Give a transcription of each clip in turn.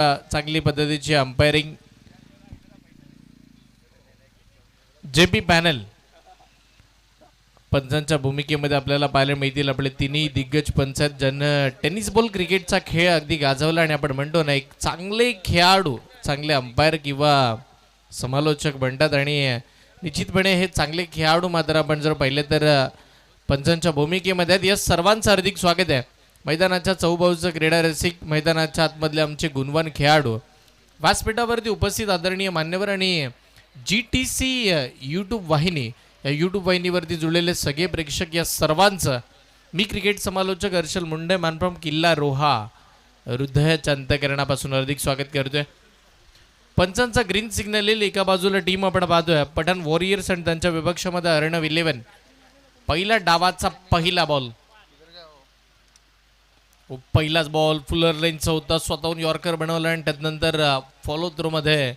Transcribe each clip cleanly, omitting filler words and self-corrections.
चांगली पद्धतीची umpiring JP panel पंचांच्या भूमिकेमध्ये आपल्याला पाहायला मिळतील. आपले तिन्ही दिग्गज पंच आहेत ज्यांना टेनिस बॉल क्रिकेटचा खेळ अगदी गाजवला. आणि आपण म्हणतो ना, एक चांगले खेळाडू चांगले अंपायर किंवा समालोचक बनतात. आणि निश्चितपणे हे चांगले खेळाडू मात्र आपण जर पाहिले तर पंचांच्या भूमिकेमध्ये आहेत. या सर्वांचं हार्दिक स्वागत आहे. मैदानाच्या चौबाजूचं क्रीडा रसिक, मैदानाच्या आतमधले आमचे गुणवान खेळाडू, व्यासपीठावरती उपस्थित आदरणीय मान्यवर आणि GTC यूट्यूब वाहिनी, या यूट्यूब वाहिनीवरती जुळलेले सगळे प्रेक्षक, या सर्वांचं मी क्रिकेट समालोचक हर्षल मुंडे फ्रॉम किल्ला रोहा हृदयाच्या अंतःकरणापासून हार्दिक स्वागत करतोय. पंचांचा ग्रीन सिग्नल येईल. एका बाजूला टीम आपण पाहतोय पठाण वॉरियर्स आणि त्यांच्या विपक्षामध्ये अर्णव 11. पहिला डावाचा पहिला बॉल, पहिलाच बॉल फुलर लाईनचा होता. स्वतःहून यॉर्कर बनवला आणि त्यानंतर फॉलो थ्रो मध्ये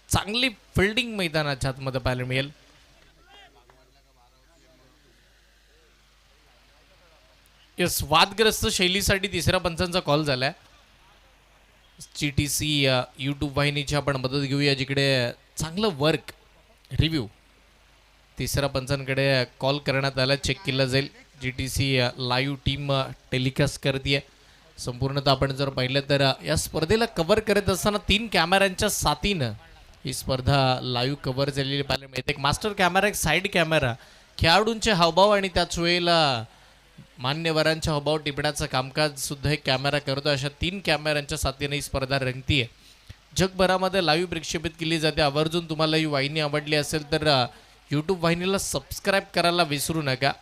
चांगली फिल्डिंग मैदानाच्या आतमध्ये पाहायला मिळेल. यस, वादग्रस्त शैलीसाठी तिसऱ्या पंचांचा कॉल झालाय. GTC यूट्यूब वाहिनीची आपण मदत घेऊया, जिकडे चांगलं वर्क रिव्ह्यू तिसऱ्या पंचांकडे कॉल करण्यात आला, चेक केला जाईल. GTC लाईव्ह टीम टेलिकास्ट करते. संपूर्णतः आपण जर पाहिलं तर या स्पर्धेला कव्हर करत असताना 3 कॅमेऱ्यांच्या साथीनं ही स्पर्धा लाईव्ह कव्हर झालेली पाहायला मिळते. एक मास्टर कॅमेरा, एक साईड कॅमेरा, खेळाडूंचे हावभाव आणि त्याच वेळेला मान्यवरांच्या हावभाव टिपण्याचं कामकाज सुद्धा एक कॅमेरा करतो. अशा 3 कॅमेऱ्यांच्या साथीने ही स्पर्धा रंगतीये. जगभरामध्ये लाईव्ह प्रक्षेपित केली जाते. आवर्जून तुम्हाला ही वाहिनी आवडली असेल तर यूट्यूब वाहिनीला सबस्क्राईब करायला विसरू नका.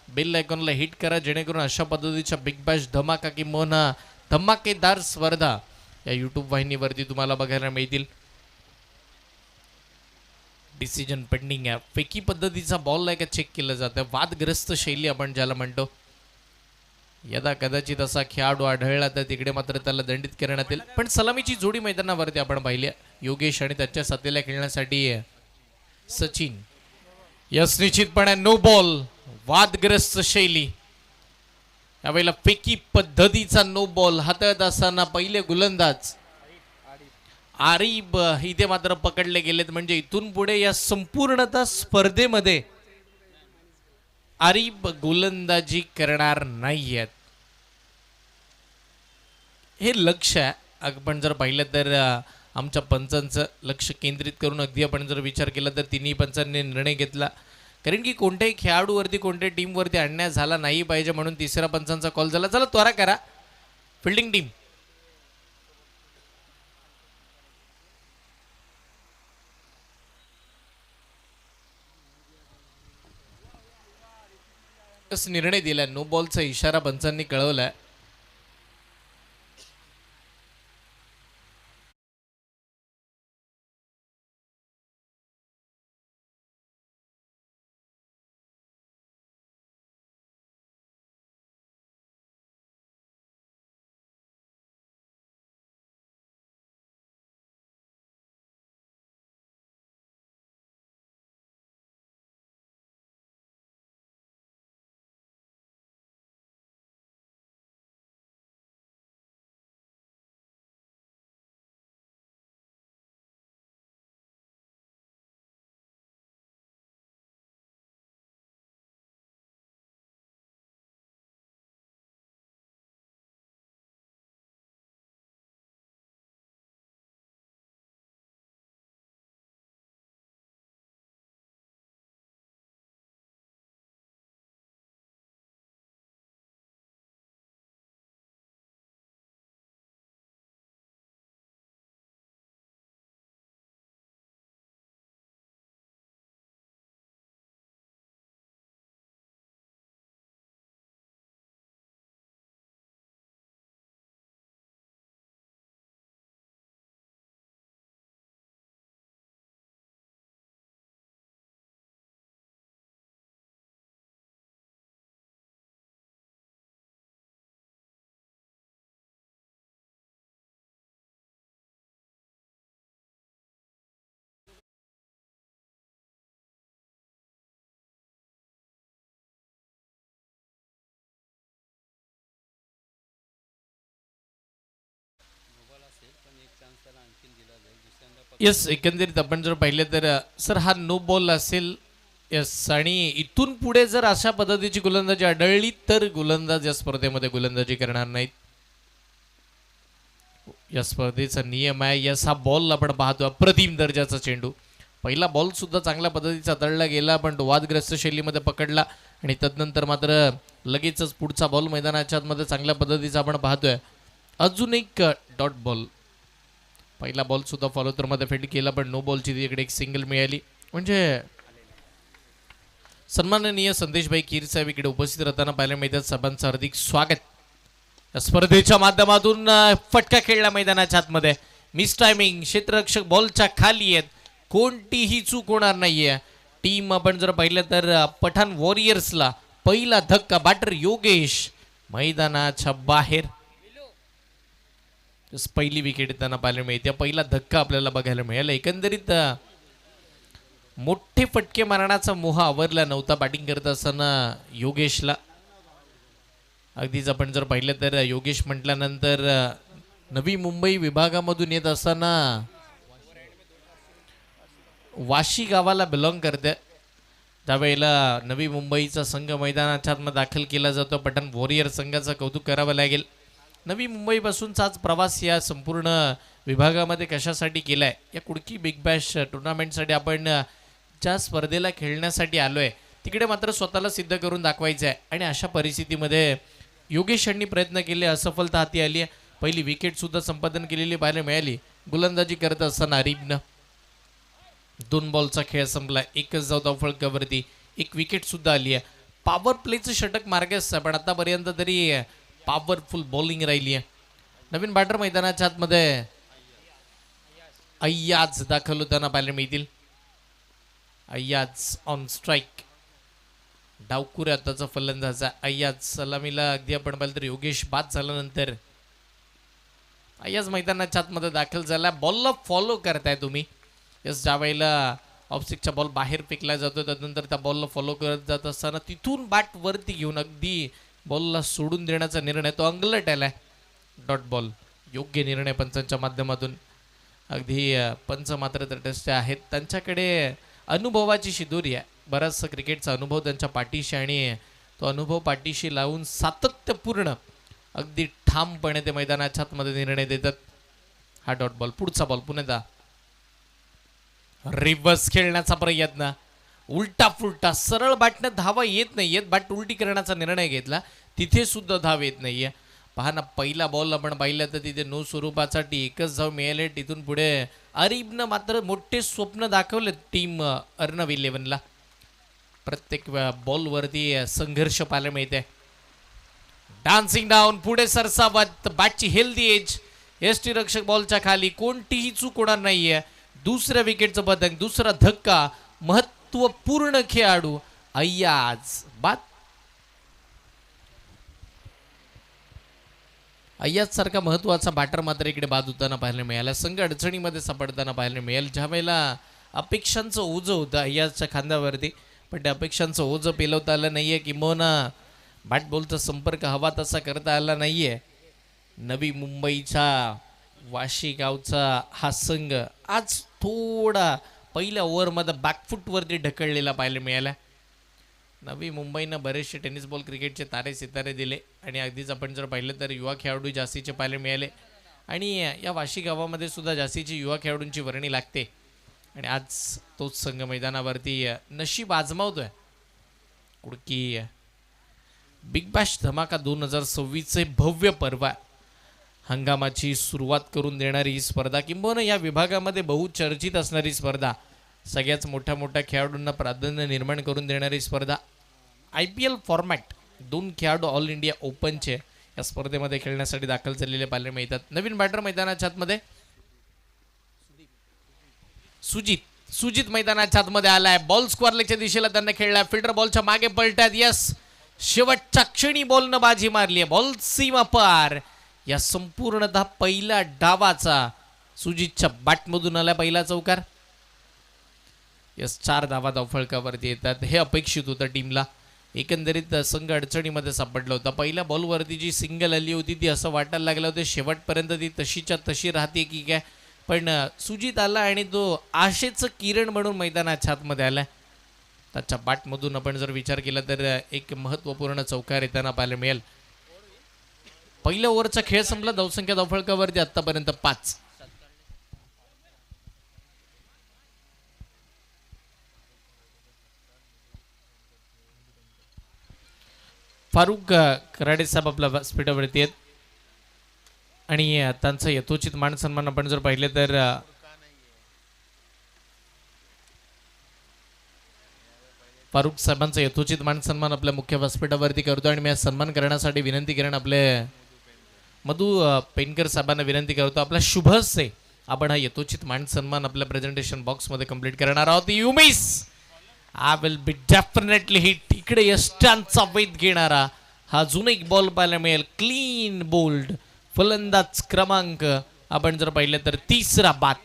बेल आयकॉनला हिट करा, जेणेकरून अशा पद्धतीच्या बिग बॅश धमाका किंवा धमाकेदार स्पर्धा या यूट्यूब वाहिनीवरती तुम्हाला बघायला मिळतील. डिसिजन पेंडिंग आहे. फेकी पद्धतीचा बॉल आहे का चेक केलं जातं. वादग्रस्त शैली आपण ज्याला म्हणतो. यदा कदाचित असा खेळाडू आढळला तर तिकडे मात्र त्याला दंडित करण्यात येईल. पण सलामीची जोडी मैदानावरती आपण पाहिली, योगेश आणि त्याच्या साथीला खेळण्यासाठी सचिन. यस, निश्चितपणे नो बॉल, वादग्रस्त शैली. यावेळेला फेकी पद्धतीचा नो बॉल हातात असताना पहिले गोलंदाज आरिब इथे मात्र पकडले गेलेत. म्हणजे इथून पुढे या संपूर्णतः स्पर्धेमध्ये आरिब गोलंदाजी करणार नाहीयेत. हे लक्ष आहे. आपण जर पाहिलं तर आमच्या पंचांचं लक्ष केंद्रित करून अगदी आपण जर विचार केला तर तिन्ही पंचांनी निर्णय घेतला. कारण की कोणत्याही खेळाडूवरती कोणत्याही टीमवरती अन्याय झाला नाही पाहिजे, म्हणून तिसऱ्या पंचांचा कॉल झाला. चला त्वरा करा फिल्डिंग टीम. निर्णय दिला, नो बॉलचा इशारा पंचांनी कळवलाय. येस, एकंदरीत आपण जर पाहिलं तर सर हा नो बॉल असेल. येस, आणि इथून पुढे जर अशा पद्धतीची गोलंदाजी आढळली तर गोलंदाज या स्पर्धेमध्ये गोलंदाजी करणार नाहीत. या स्पर्धेचा नियम आहे. यस, हा बॉल आपण पाहतो अप्रतिम दर्जाचा चेंडू. पहिला बॉल सुद्धा चांगल्या पद्धतीचा तळला गेला, पण तो वादग्रस्त शैलीमध्ये पकडला आणि तदनंतर मात्र लगेचच पुढचा बॉल मैदानाच्या आतमध्ये चांगल्या पद्धतीचा आपण पाहतोय. अजून एक डॉट बॉल. पहिला बॉल सुद्धा फॉलो तर मध्ये फील्ड केला, पण नो बॉलची तिकडे एक सिंगल मिळाली. म्हणजे सन्माननीय संदेशभाई कीर साहेब इकडे उपस्थित राहताना पाहायला मिळतात. सर्वांचं हार्दिक स्वागत. या स्पर्धेच्या माध्यमातून फटका खेळला मैदानाच्या आतमध्ये. मिस टायमिंग, क्षेत्ररक्षक बॉलच्या खाली आहेत, कोणतीही चूक होणार नाहीये. टीम आपण जर पाहिलं तर पठाण वॉरियर्सला पहिला धक्का. बॅटर योगेश मैदानाच्या बाहेर. पहिली विकेट त्यांना पाहायला मिळते. पहिला धक्का आपल्याला बघायला मिळाला. एकंदरीत मोठे फटके मारण्याचा मोह आवरला नव्हता बॅटिंग करत असताना योगेशला. अगदीच आपण जर पाहिलं तर योगेश म्हटल्यानंतर नवी मुंबई विभागामधून येत असताना वाशी गावाला बिलॉंग करते. त्यावेळेला नवी मुंबईचा संघ मैदानाच्या आतमध्ये दाखल केला जातो. पठाण वॉरियर संघाचं कौतुक करावं लागेल. नवी मुंबईपासूनचाच प्रवास या संपूर्ण विभागामध्ये कशासाठी केला आहे, या कुडकी बिग बॅश टुर्नामेंटसाठी आपण ज्या स्पर्धेला खेळण्यासाठी आलो आहे तिकडे मात्र स्वतःला सिद्ध करून दाखवायचं आहे. आणि अशा परिस्थितीमध्ये योगेश यांनी प्रयत्न केले, असफलता हाती आली आहे. पहिली विकेटसुद्धा संपादन केलेली पाहायला मिळाली. गोलंदाजी करत असताना अरीबनं 2 बॉलचा खेळ संपला. एकच धाव फलकावरती, एक विकेटसुद्धा आली आहे. पॉवर प्लेचं षटक मार्गस्थ, पण आतापर्यंत तरी पॉवरफुल बॉलिंग राहिली आहे. नवीन बॅटर मैदानाच्या आतमध्ये अय्याज दाखल होताना पाहायला मिळतील. Ayyaz on strike. डावकुऱ्या त्याचा फलंदाज अय्याज सलामीला. अगदी आपण पाहिलं तर योगेश बाद झाल्यानंतर अय्याज मैदानाच्या आतमध्ये दाखल झाला. बॉलला फॉलो करताय तुम्ही. यस, ज्या वेळेला ऑफस्टिकचा बॉल बाहेर फेकला जातो त्यानंतर त्या बॉलला फॉलो करत जात असताना तिथून बॅट वरती घेऊन अगदी बॉलला सोडून देण्याचा निर्णय तो अंगलट आलाय. Dot ball. योग्य निर्णय पंचांच्या माध्यमातून. अगदी पंच मात्र तटस्थ आहेत, त्यांच्याकडे अनुभवाची शिदोरी आहे. बराचसा क्रिकेटचा अनुभव त्यांच्या पाठीशी, आणि तो अनुभव पाठीशी लावून सातत्यपूर्ण अगदी ठामपणे ते मैदानाच्या आतमध्ये निर्णय देतात. हा डॉट बॉल. पुढचा बॉल पुन्हा रिव्हर्स खेळण्याचा प्रयत्न. उलटा फुलटा सरळ बॅटनं धावा येत नाहीयेत, बॅट उलटी करण्याचा निर्णय घेतला, तिथे सुद्धा धाव येत नाहीये. पहा ना, पहिला बॉल आपण पाहिला तर तिथे नो स्वरूपासाठी एकच धाव मिळाले. तिथून पुढे अरीबनं मात्र मोठे स्वप्न दाखवले टीम अर्नव 11ला. प्रत्येक बॉलवरती संघर्ष पाहायला मिळते. डान्सिंग डाऊन, पुढे सरसावत, बॅटची हेल्दी एज. एसटी रक्षक बॉलच्या खाली, कोणतीही चूक होणार नाहीये. दुसऱ्या विकेटचं पतंग, दुसरा धक्का. महत्वपूर्ण खेळाडू अय्याज बाद. अय्याज सारखा महत्वाचा बॅटर मात्र इकडे बाद होताना पाहायला मिळाला. संघ अडचणीमध्ये सापडताना पाहायला मिळेल. ज्या वेळेला अपेक्षांचं ओझं होतं अय्याजच्या खांद्यावरती, पण त्या अपेक्षांचं ओझं पेलवता आलं नाहीये, किंबहुना बॅट बॉलचा संपर्क हवा तसा करता आला नाहीये. नवी मुंबईचा वाशी गावचा हा संघ आज थोडा पहिल्या ओव्हरमध्ये बॅकफूटवरती ढकललेला पाहायला मिळाला. नवी मुंबईनं बरेचसे टेनिस बॉल क्रिकेटचे तारे सितारे दिले, आणि अगदीच आपण जर पाहिलं तर युवा खेळाडू जास्तीचे पाहायला मिळाले. आणि या वाशी गावामध्ये सुद्धा जास्तीची युवा खेळाडूंची वर्णी लागते. आणि आज तोच संघ मैदानावरती नशीब आजमावतोय. कुडकी बिग बॅश धमाका 2026चे भव्य पर्व, हंगामाची सुरुवात करून देणारी ही स्पर्धा, किंबहुना या विभागामध्ये बहुचर्चित असणारी स्पर्धा, सगळ्याच मोठ्या मोठ्या खेळाडूंना प्राधान्य निर्माण करून देणारी स्पर्धा. IPL format. 2 खेळाडू ऑल इंडिया ओपनचे या स्पर्धेमध्ये खेळण्यासाठी दाखल झालेले पाहायला मिळतात. नवीन बॅटर मैदानाच्या आतमध्ये सुजित मैदानाच्या आतमध्ये आलाय. बॉल स्क्वेअरलेगच्या दिशेला त्यांना खेळलाय. फिल्डर बॉलच्या मागे पलटात. यस, शेवटच्या क्षणी बॉलनं बाजी मारली आहे. बॉल सीमा पार. या संपूर्णतः पहिल्या डावाचा सुजितच्या बॅटमधून आला पहिला चौकार. यस, 4 धावा धावफळकावरती येतात. हे अपेक्षित होतं टीमला. एकंदरीत संघ अडचणीमध्ये सापडला होता. पहिल्या बॉलवरती जी सिंगल आली होती ती असं वाटायला लागलं होतं शेवटपर्यंत ती तशीच्या तशी राहते की काय, पण सुजित आला आणि तो आशेचं किरण म्हणून मैदानाच्या आतमध्ये आला. त्याच्या बाटमधून आपण जर विचार केला तर एक महत्त्वपूर्ण चौकार येताना पाहायला मिळेल. पहिल्या ओव्हरचा खेळ संपला. धावसंख्या धावफलकावरती आतापर्यंत 5. फारुख कराडे साहेब आपल्या स्पीडावरती आहेत आणि त्यांचं यथोचित मान सन्मान आपण जर पाहिले तर फारुख साहेबांचा यथोचित मान सन्मान आपल्या मुख्य व्यासपीठावरती करतो आणि मी सन्मान करण्यासाठी विनंती करेन आपले मधु पेनकर साहेबांना विनंती करतो आपला शुभस्य आपण हा यथोचित मान सन्मान आपल्या प्रेझेंटेशन बॉक्समध्ये कंप्लीट करणार आहोत. You miss I will be definitely hit. इकडे यष्टांचा वेध घेणारा हा अजून एक बॉल पाहायला मिळेल. क्लीन बोल्ड फलंदाज क्रमांक आपण जर पाहिलं तर 3रा बाद.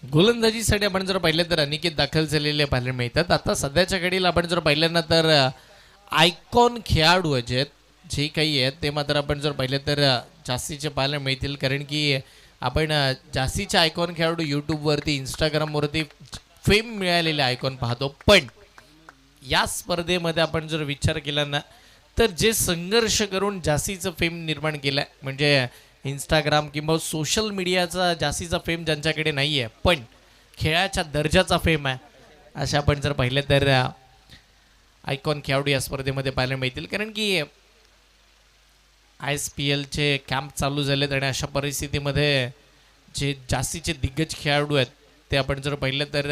गोलंदाजीसाठी आपण जर पाहिलं तर अनिकेत दाखल झालेले पाहायला मिळतात. आता सध्याच्या घडीला आपण जर पाहिलं ना तर आयकॉन खेळाडू आहेत जे काही आहेत ते मात्र आपण जर पाहिलं तर जास्तीचे पाहायला मिळतील. कारण की आपण जास्तीचे आयकॉन खेळाडू यूट्यूबवरती इंस्टाग्रामवरती फेम मिळालेले आयकॉन पाहतो. पण या स्पर्धेमध्ये आपण जर विचार केला ना तर जे संघर्ष करून जास्तीचं फेम निर्माण केलं म्हणजे इंस्टाग्राम किंवा सोशल मीडियाचा जास्तीचा फेम ज्यांच्याकडे नाही आहे पण खेळाच्या दर्जाचा फेम आहे अशा आपण जर पाहिलं तर आयकॉन खेळाडू या स्पर्धेमध्ये पाहायला मिळतील. कारण की ISPLचे कॅम्प चालू झालेत आणि अशा परिस्थितीमध्ये जे जास्तीचे दिग्गज खेळाडू आहेत ते आपण जर पाहिलं तर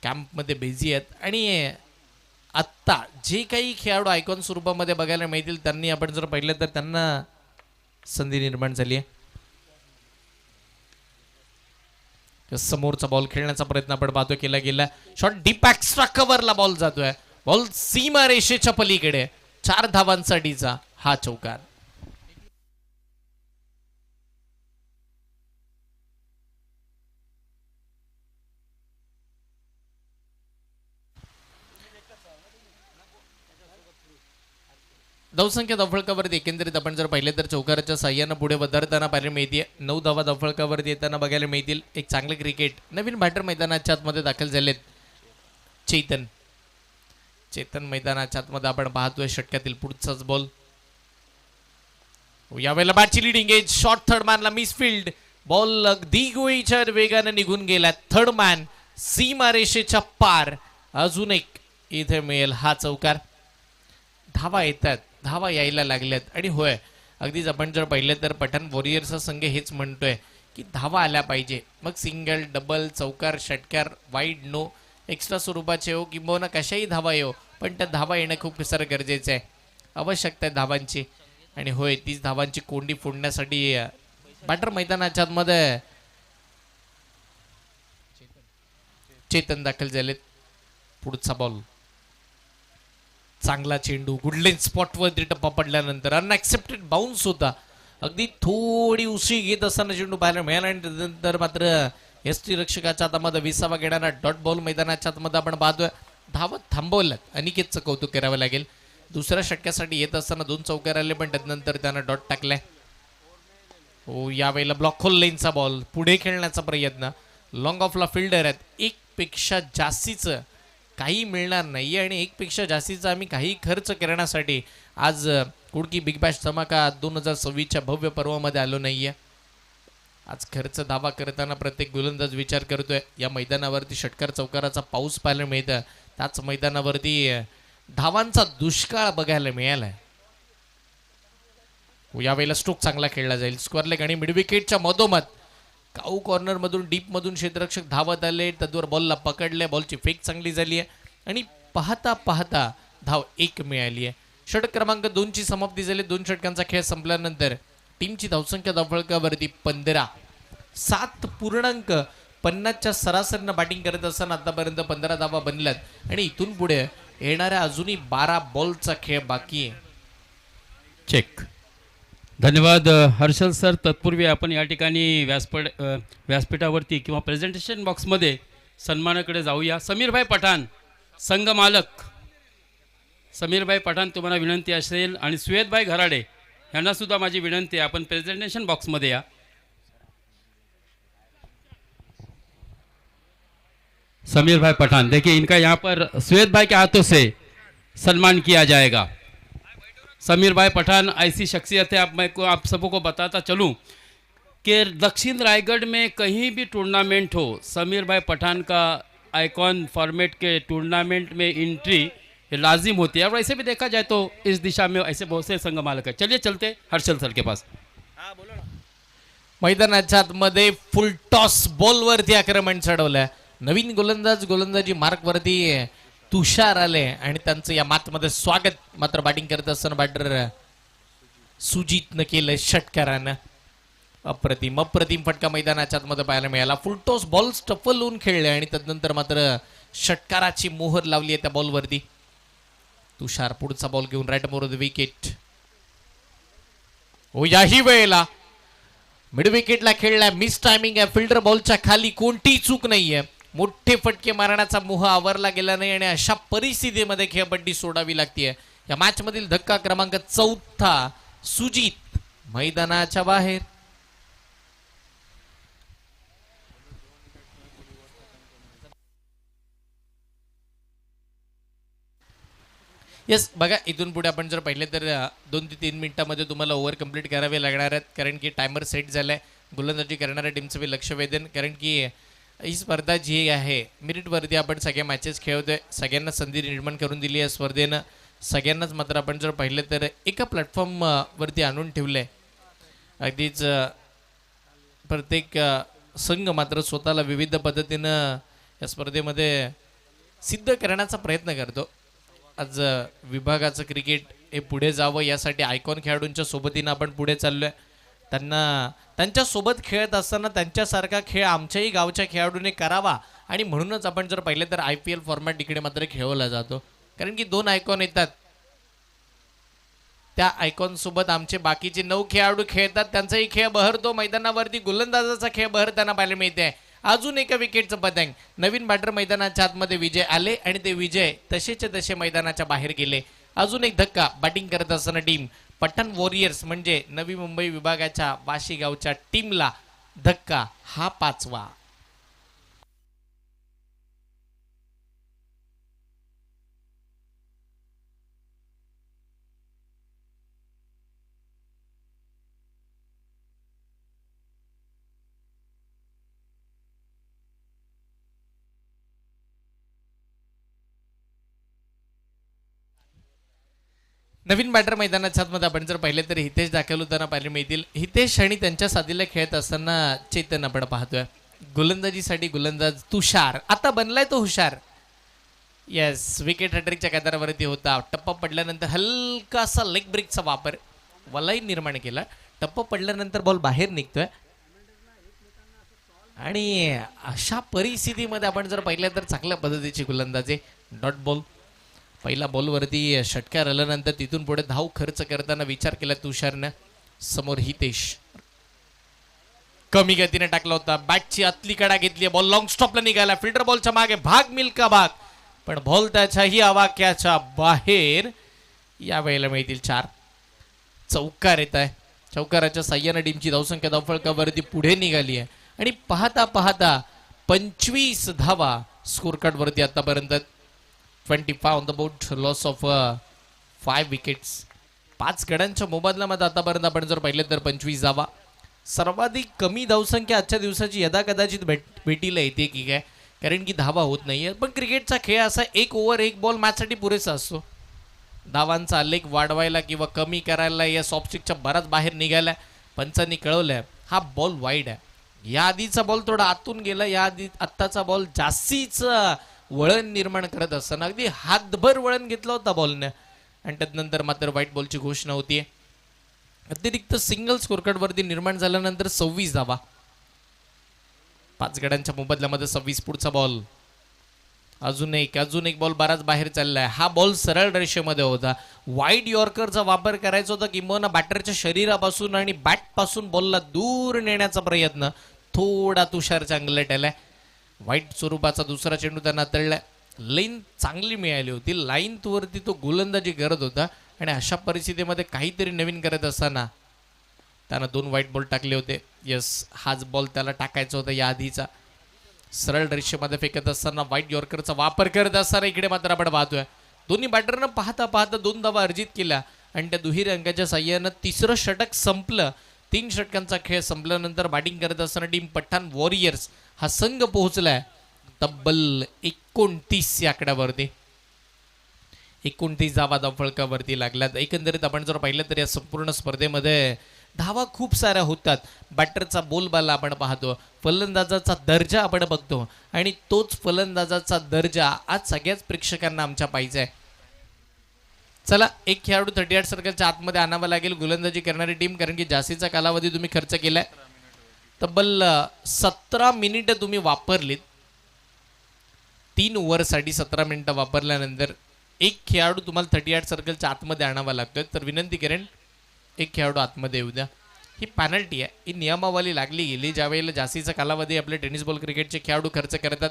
कॅम्पमध्ये बिझी आहेत. आणि आत्ता जे काही खेळाडू आयकॉन स्वरूपामध्ये बघायला मिळतील त्यांनी आपण जर पाहिलं तर त्यांना संधी निर्माण झाली आहे. समोरचा बॉल खेळण्याचा प्रयत्न आपण पाहतो केला गेला. शॉट डीप एक्स्ट्रा कव्हरला बॉल जातोय. बॉल सीमा रेषेच्या पलीकडे 4 धावांसाठीचा हा चौकार. धावसंख्या धावफलकावरती एकंदरीत आपण जर पाहिले तर चौकाराच्या साह्यानं पुढे वधारताना पाहायला मिळते. 9 धावा धावफलकावरती येताना बघायला मिळतील. एक चांगले क्रिकेट नवीन बॅटर मैदानाच्या आतमध्ये दाखल झालेत. चेतन मैदानाच्या आतमध्ये आपण पाहतोय. षटकातील पुढचाच बॉल. यावेळेला बॅटची लिडिंग एज. शॉर्ट थर्ड मॅनला मिसफिल्ड. बॉल अगदी गोळीच्या वेगाने निघून गेला. थर्ड मॅन सीमा रेषेच्या पार. अजून एक इथे मिळेल हा चौकार. धावा येतात. धावा यायला लागल्यात आणि होय अगदीच आपण जर पाहिलं तर पठाण वॉरियर्सचा संघ हेच म्हणतोय की धावा आल्या पाहिजे. मग सिंगल डबल चौकार षटकार वाईड नो एक्स्ट्रा स्वरूपाचे हो किंवा कशाही धावा येऊ पण त्या धावा येणं खूप सारं गरजेचं आहे. आवश्यकता आहे धावांची आणि होय तीच धावांची कोंडी फोडण्यासाठी बॅटर मैदानाच्या आतमध्ये चेतन दाखल झालेत. पुढचा बॉल. चांगला चेंडू गुडलेन स्पॉटवरती टप्पा पडल्यानंतर अनएक्सेप्टेड बाउन्स होता. अगदी थोडी उसळी घेत असताना चेंडू पाहायला मिळाला आणि त्यानंतर मात्र एसटी रक्षकाच्या हातामध्ये 20वा घेणारा डॉट बॉल मैदानाच्या आतमध्ये आपण पाहतोय. धावत थांबवल्यात. अनिकेतचं कौतुक करावं लागेल. दुसऱ्या षटकासाठी येत असताना 2 चौकार आले पण त्यानंतर त्यानं डॉट टाकलाय. हो यावेळेला ब्लॉक होल लेनचा बॉल. पुढे खेळण्याचा प्रयत्न. लॉंग ऑफला फिल्डर आहेत. एक पेक्षा जास्तीचं काही मिळणार नाही आणि एक पेक्षा जास्तीचा आम्ही काही खर्च करण्यासाठी आज कुडकी बिग बॅश धमाका 2026च्या भव्य पर्वामध्ये आलो नाहीये. आज खर्च दावा करताना प्रत्येक गोलंदाज विचार करतोय. या मैदानावरती षटकार चौकाराचा पाऊस पाहायला मिळतं. त्याच मैदानावरती धावांचा दुष्काळ बघायला मिळालाय. यावेळेला स्ट्रोक चांगला खेळला जाईल. स्क्वेअर लेग आणि मिड विकेटच्या मधोमध काऊ कॉर्नर मधून डीप मधून क्षेत्ररक्षक धावत आले. त्यावर बॉलला पकडले. बॉलची फेक चांगली झाली आहे आणि पाहता पाहता धाव 1 मिळाली आहे. षटक क्रमांक 2ची समाप्ती झाली. 2 षटकांचा खेळ संपल्यानंतर टीमची धावसंख्या धावफलकावरती 15. 7.50च्या सरासरीनं बॅटिंग करत असताना आतापर्यंत 15 धावा बनल्यात आणि इथून पुढे येणाऱ्या अजूनही 12 बॉलचा खेळ बाकी आहे. चेक धन्यवाद हर्षल सर. तत्पूर्वी आपण या ठिकाणी व्यासपीठावरती किंवा प्रेझेंटेशन बॉक्समध्ये सन्मानाकडे जाऊया. समीरभाई पठाण संघ मालक, समीरभाई पठाण तुम्हाला विनंती असेल आणि सुयेदभाई घराडे यांना सुद्धा माझी विनंती आहे, आपण प्रेझेंटेशन बॉक्समध्ये या. समीर भाई पठान, देखिए इनका यहाँ पर सुयेद भाई के हाथों से सम्मान किया जाएगा. समीर भाई पठान ऐसी शख्सियत है, आप सबों को बताता चलूं कि दक्षिण रायगढ़ में कहीं भी टूर्नामेंट हो, समीर भाई पठान का आइकॉन फॉर्मेट के टूर्नामेंट में एंट्री लाजिम होती है. और ऐसे भी देखा जाए तो इस दिशा में ऐसे बहुत से संघ मालक है. चलिए चलते हर्षल सर के पास. मैदानाच्या आतमध्ये फुल टॉस बॉलवरती आक्रमण चढवलं. नवीन गोलंदाजी मार्कवरती तुषार आले आणि त्यांचं या मॅचमध्ये स्वागत. मात्र बॅटिंग करत असताना बॅटर सुजितनं केलं षटकारानं. अप्रतिम फटका मैदानाच्या आतमध्ये पाहायला मिळाला. फुल टॉस बॉल स्टफल होऊन खेळले आणि त्यानंतर मात्र षटकाराची मोहर लावली आहे त्या बॉलवरती. तुषार पुढचा बॉल घेऊन राईट मोर द विकेट. हो, याही वेळेला मिड विकेटला खेळलाय. मिस टायमिंग आहे. फिल्डर बॉलच्या खाली कोणतीही चूक नाहीये. मोठे फटके मारण्याचा मोह आवरला गेला नाही आणि अशा परिस्थितीमध्ये खेळपट्टी सोडावी लागते. या मॅच मधील धक्का क्रमांक 4 सुजित मैदानाच्या बाहेर. येस, बघा इथून पुढे आपण जर पाहिले तर 2 ते 3 मिनिटांमध्ये तुम्हाला ओव्हर कंप्लीट करावे लागणार आहेत, कारण की टायमर सेट झालाय. गोलंदाजी करणाऱ्या टीमचं बी लक्ष वेधेन, कारण की ही स्पर्धा जी आहे मेरिटवरती आपण सगळ्या मॅचेस खेळतोय. सगळ्यांना संधी निर्माण करून दिली आहे स्पर्धेनं. सगळ्यांनाच मात्र आपण जर पाहिलं तर एका प्लॅटफॉर्म वरती आणून ठेवलंय. अगदीच प्रत्येक संघ मात्र स्वतःला विविध पद्धतीनं या स्पर्धेमध्ये सिद्ध करण्याचा प्रयत्न करतो. आज विभागाचं क्रिकेट हे पुढे जावं यासाठी आयकॉन खेळाडूंच्या सोबतीनं आपण पुढे चाललोय. त्यांच्यासोबत खेळत असताना त्यांच्यासारखा खेळ आमच्याही गावच्या खेळाडूने करावा आणि म्हणूनच आपण जर पाहिलं तर IPL फॉर्मॅट इकडे मात्र खेळवला जातो. कारण की 2 आयकॉन येतात, त्या आयकॉन सोबत आमचे बाकीचे 9 खेळाडू खेळतात. त्यांचाही खेळ बहरतो. मैदानावरती गोलंदाजाचा खेळ बहरताना पाहायला मिळते. अजून एका विकेटचं पतंग. नवीन बॅटर मैदानाच्या आतमध्ये विजय आले आणि ते विजय तसेचे तसे मैदानाच्या बाहेर गेले. अजून एक धक्का. बॅटिंग करत असताना टीम पठाण वॉरियर्स म्हणजे नवी मुंबई विभागाच्या वाशी गावच्या टीमला धक्का, हा 5वा. नवीन बॅटर मैदानाच्या आतमध्ये आपण जर पाहिले तर हितेश दाखल होताना पाहायला मिळतील. हितेश आणि त्यांच्या साथीला खेळत असताना चेतन आपण पाहतोय. गोलंदाजीसाठी गोलंदाज तुषार आता बनलाय तो हुशार. येस, विकेट हॅट्रिकच्या कदारावरती होता. टप्पा पडल्यानंतर हलकासा लेग ब्रेकचा वापर, वलाई निर्माण केला. टप्पा पडल्यानंतर बॉल बाहेर निघतोय आणि अशा परिस्थितीमध्ये आपण जर पाहिलं तर चांगल्या पद्धतीची गोलंदाजी. Dot ball. पहिला बॉलवरती षटकार आल्यानंतर तिथून पुढे धाव खर्च करताना विचार केला तुषारनं. समोर हितेश कमी गतीने टाकला होता. बॅटची आतली कडा घेतली. बॉल लॉंग स्टॉपला निघाला. फिल्डर बॉलच्या मागे भाग मिल्का भाग, पण बॉल त्याच्याही आवाक्याच्या बाहेर. या वेळेला मिळतील 4. चौकार येत आहे. चौकाराच्या साह्याने टीमची धावसंख्या धावफलकावरती पुढे निघाली आहे आणि पाहता पाहता 25 धावा स्कोर कार्ड वरती आतापर्यंत. 25 on the board. Loss of 5 wickets. 5 गड्यांच्या मोबदल्यामध्ये आतापर्यंत आपण जर पाहिलं तर 25 धावा. सर्वाधिक कमी धावसंख्या आजच्या दिवसाची यदा कदाचित भेटीला येते की काय, कारण की धावा होत नाहीये. पण क्रिकेटचा खेळ असा 1 ओव्हर 1 बॉल मॅचसाठी पुरेसा असतो. धावांचा आलेख वाढवायला किंवा कमी करायला या सॉफ्टस्टिकच्या बराच बाहेर निघाला. पंचांनी कळवलंय हा बॉल वाईड आहे. या आधीचा बॉल थोडा आतून गेला. या आधी आत्ताचा बॉल जास्तीच वळण निर्माण करत असताना अगदी हातभर वळण घेतलं होता बॉलने आणि त्यानंतर मात्र व्हाईट बॉलची घोषणा होतीये. अतिरिक्त सिंगल स्कोरकार्ड वरती निर्माण झाल्यानंतर 26 धावा. 5 गड्यांच्या मोबदल्यामध्ये 26. पुढचा बॉल अजून एक बॉल बराच बाहेर चाललाय. हा बॉल सरळ रेषेमध्ये होता. वाईड यॉर्करचा वापर करायचा होता किंवा बॅटरच्या शरीरापासून आणि बॅट पासून बॉलला दूर नेण्याचा प्रयत्न थोडा तुषार चांगला केलाय. वाईट स्वरूपाचा दुसरा चेंडू त्यांना तळलाय. लाईन चांगली मिळाली होती. लाईन वरती तो गोलंदाजी करत होता आणि अशा परिस्थितीमध्ये काहीतरी नवीन करत असताना त्यानं 2 वाईट बॉल टाकले होते. यस, हाच बॉल त्याला टाकायचा होता या आधीचा. सरळ रेषेमध्ये फेकत असताना वाईट यॉर्करचा वापर करत असताना इकडे मात्र आपण पाहतोय दोन्ही बॅटरनं पाहता पाहता 2 धावा अर्जित केल्या आणि त्या दुहेरी अंकाच्या साह्यानं तिसरं षटक संपलं. 3 षटकांचा खेळ संपल्यानंतर बॅटिंग करत असताना टीम पठाण वॉरियर्स हा संघ पोहोचलाय तब्बल 29 या आकड्यावरती. 29 धावा धावफलकावरती लागल्यात. एकंदरीत आपण जर पाहिलं तर या संपूर्ण स्पर्धेमध्ये धावा खूप साऱ्या होतात. बॅटरचा बोलबाला आपण पाहतो, फलंदाजाचा दर्जा आपण बघतो आणि तोच फलंदाजाचा दर्जा आज सगळ्याच प्रेक्षकांना आमच्या पाहिजे आहे. चला, एक खेळाडू 38 सर्कलच्या आतमध्ये आणावा लागेल गोलंदाजी करणारी टीम, कारण की जास्तीचा कालावधी तुम्ही खर्च केलाय. तब्बल 17 मिनिटं तुम्ही वापरलीत. 3 ओव्हरसाठी 17 मिनिटं वापरल्यानंतर एक खेळाडू तुम्हाला 38 सर्कलच्या आतमध्ये आणावा लागतोय. तर विनंती करेन एक खेळाडू आतमध्ये येऊ द्या. ही पॅनल्टी आहे, ही नियमावली लागली गेली ज्यावेळेला जास्तीचा कालावधी आपले टेनिस बॉल क्रिकेटचे खेळाडू खर्च करतात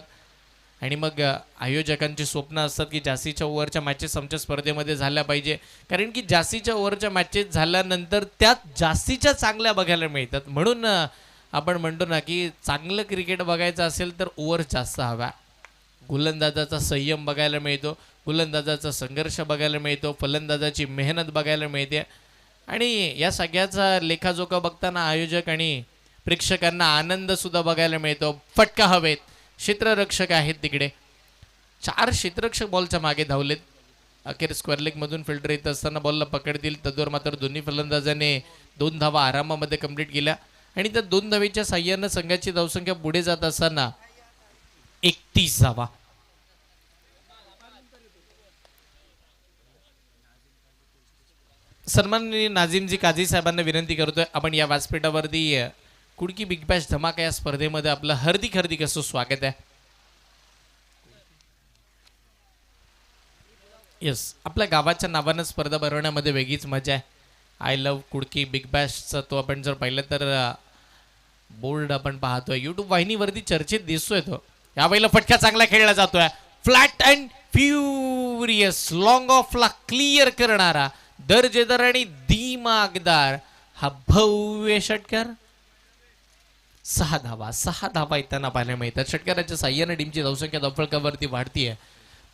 आणि मग आयोजकांची स्वप्न असतात की जास्तीच्या ओव्हरच्या मॅचेस आमच्या स्पर्धेमध्ये झाल्या पाहिजे, कारण की जास्तीच्या ओव्हरच्या मॅचेस झाल्यानंतर त्यात जास्तीच्या चांगल्या बघायला मिळतात. म्हणून आपण म्हणतो ना की चांगलं क्रिकेट बघायचं असेल तर ओव्हर जास्त हवा. गोलंदाजाचा संयम बघायला मिळतो, गोलंदाजाचा संघर्ष बघायला मिळतो, फलंदाजाची मेहनत बघायला मिळते आणि या सगळ्याचा लेखाजोखा बघताना आयोजक आणि प्रेक्षकांना आनंद सुद्धा बघायला मिळतो. फटका हवेत, क्षेत्ररक्षक आहेत तिकडे. 4 क्षेत्ररक्षक बॉलच्या मागे धावलेत. अखेर स्क्वेअर लेग मधून फिल्डर येत असताना बॉलला पकडतील. तद्वर मात्र दोन्ही फलंदाजाने 2 धावा आरामामध्ये कंप्लीट केल्या आणि त्या 2 धावेच्या साह्यानं संघाची धावसंख्या पुढे जात असताना 31 धावा. सन्माननीय नाझीमजी काझी साहेबांना विनंती करतोय आपण या व्यासपीठावरती कुडकी बिग बॅश धमाका या स्पर्धेमध्ये आपलं हार्दिक असं स्वागत आहे. यस, आपल्या गावाच्या नावानं स्पर्धा भरवण्यामध्ये वेगळीच मजा आहे. आय लव्ह कुडकी बिग बॅशचा तो आपण जर पाहिलं तर बोर्ड आपण पाहतोय, यूट्यूब वाहिनीवरती चर्चेत दिसतोय. तो यावेळेला फटका चांगला खेळला जातोय. फ्लॅट अँड फ्युरियस लॉंग ऑफला क्लिअर करणारा दर्जेदार आणि दिमागदार हा भव्य षटकार. 6 धावा येताना पाहायला मिळतात. षटकाराच्या साह्याने टीमची धावसंख्या धावफलकावरती वाढतीये.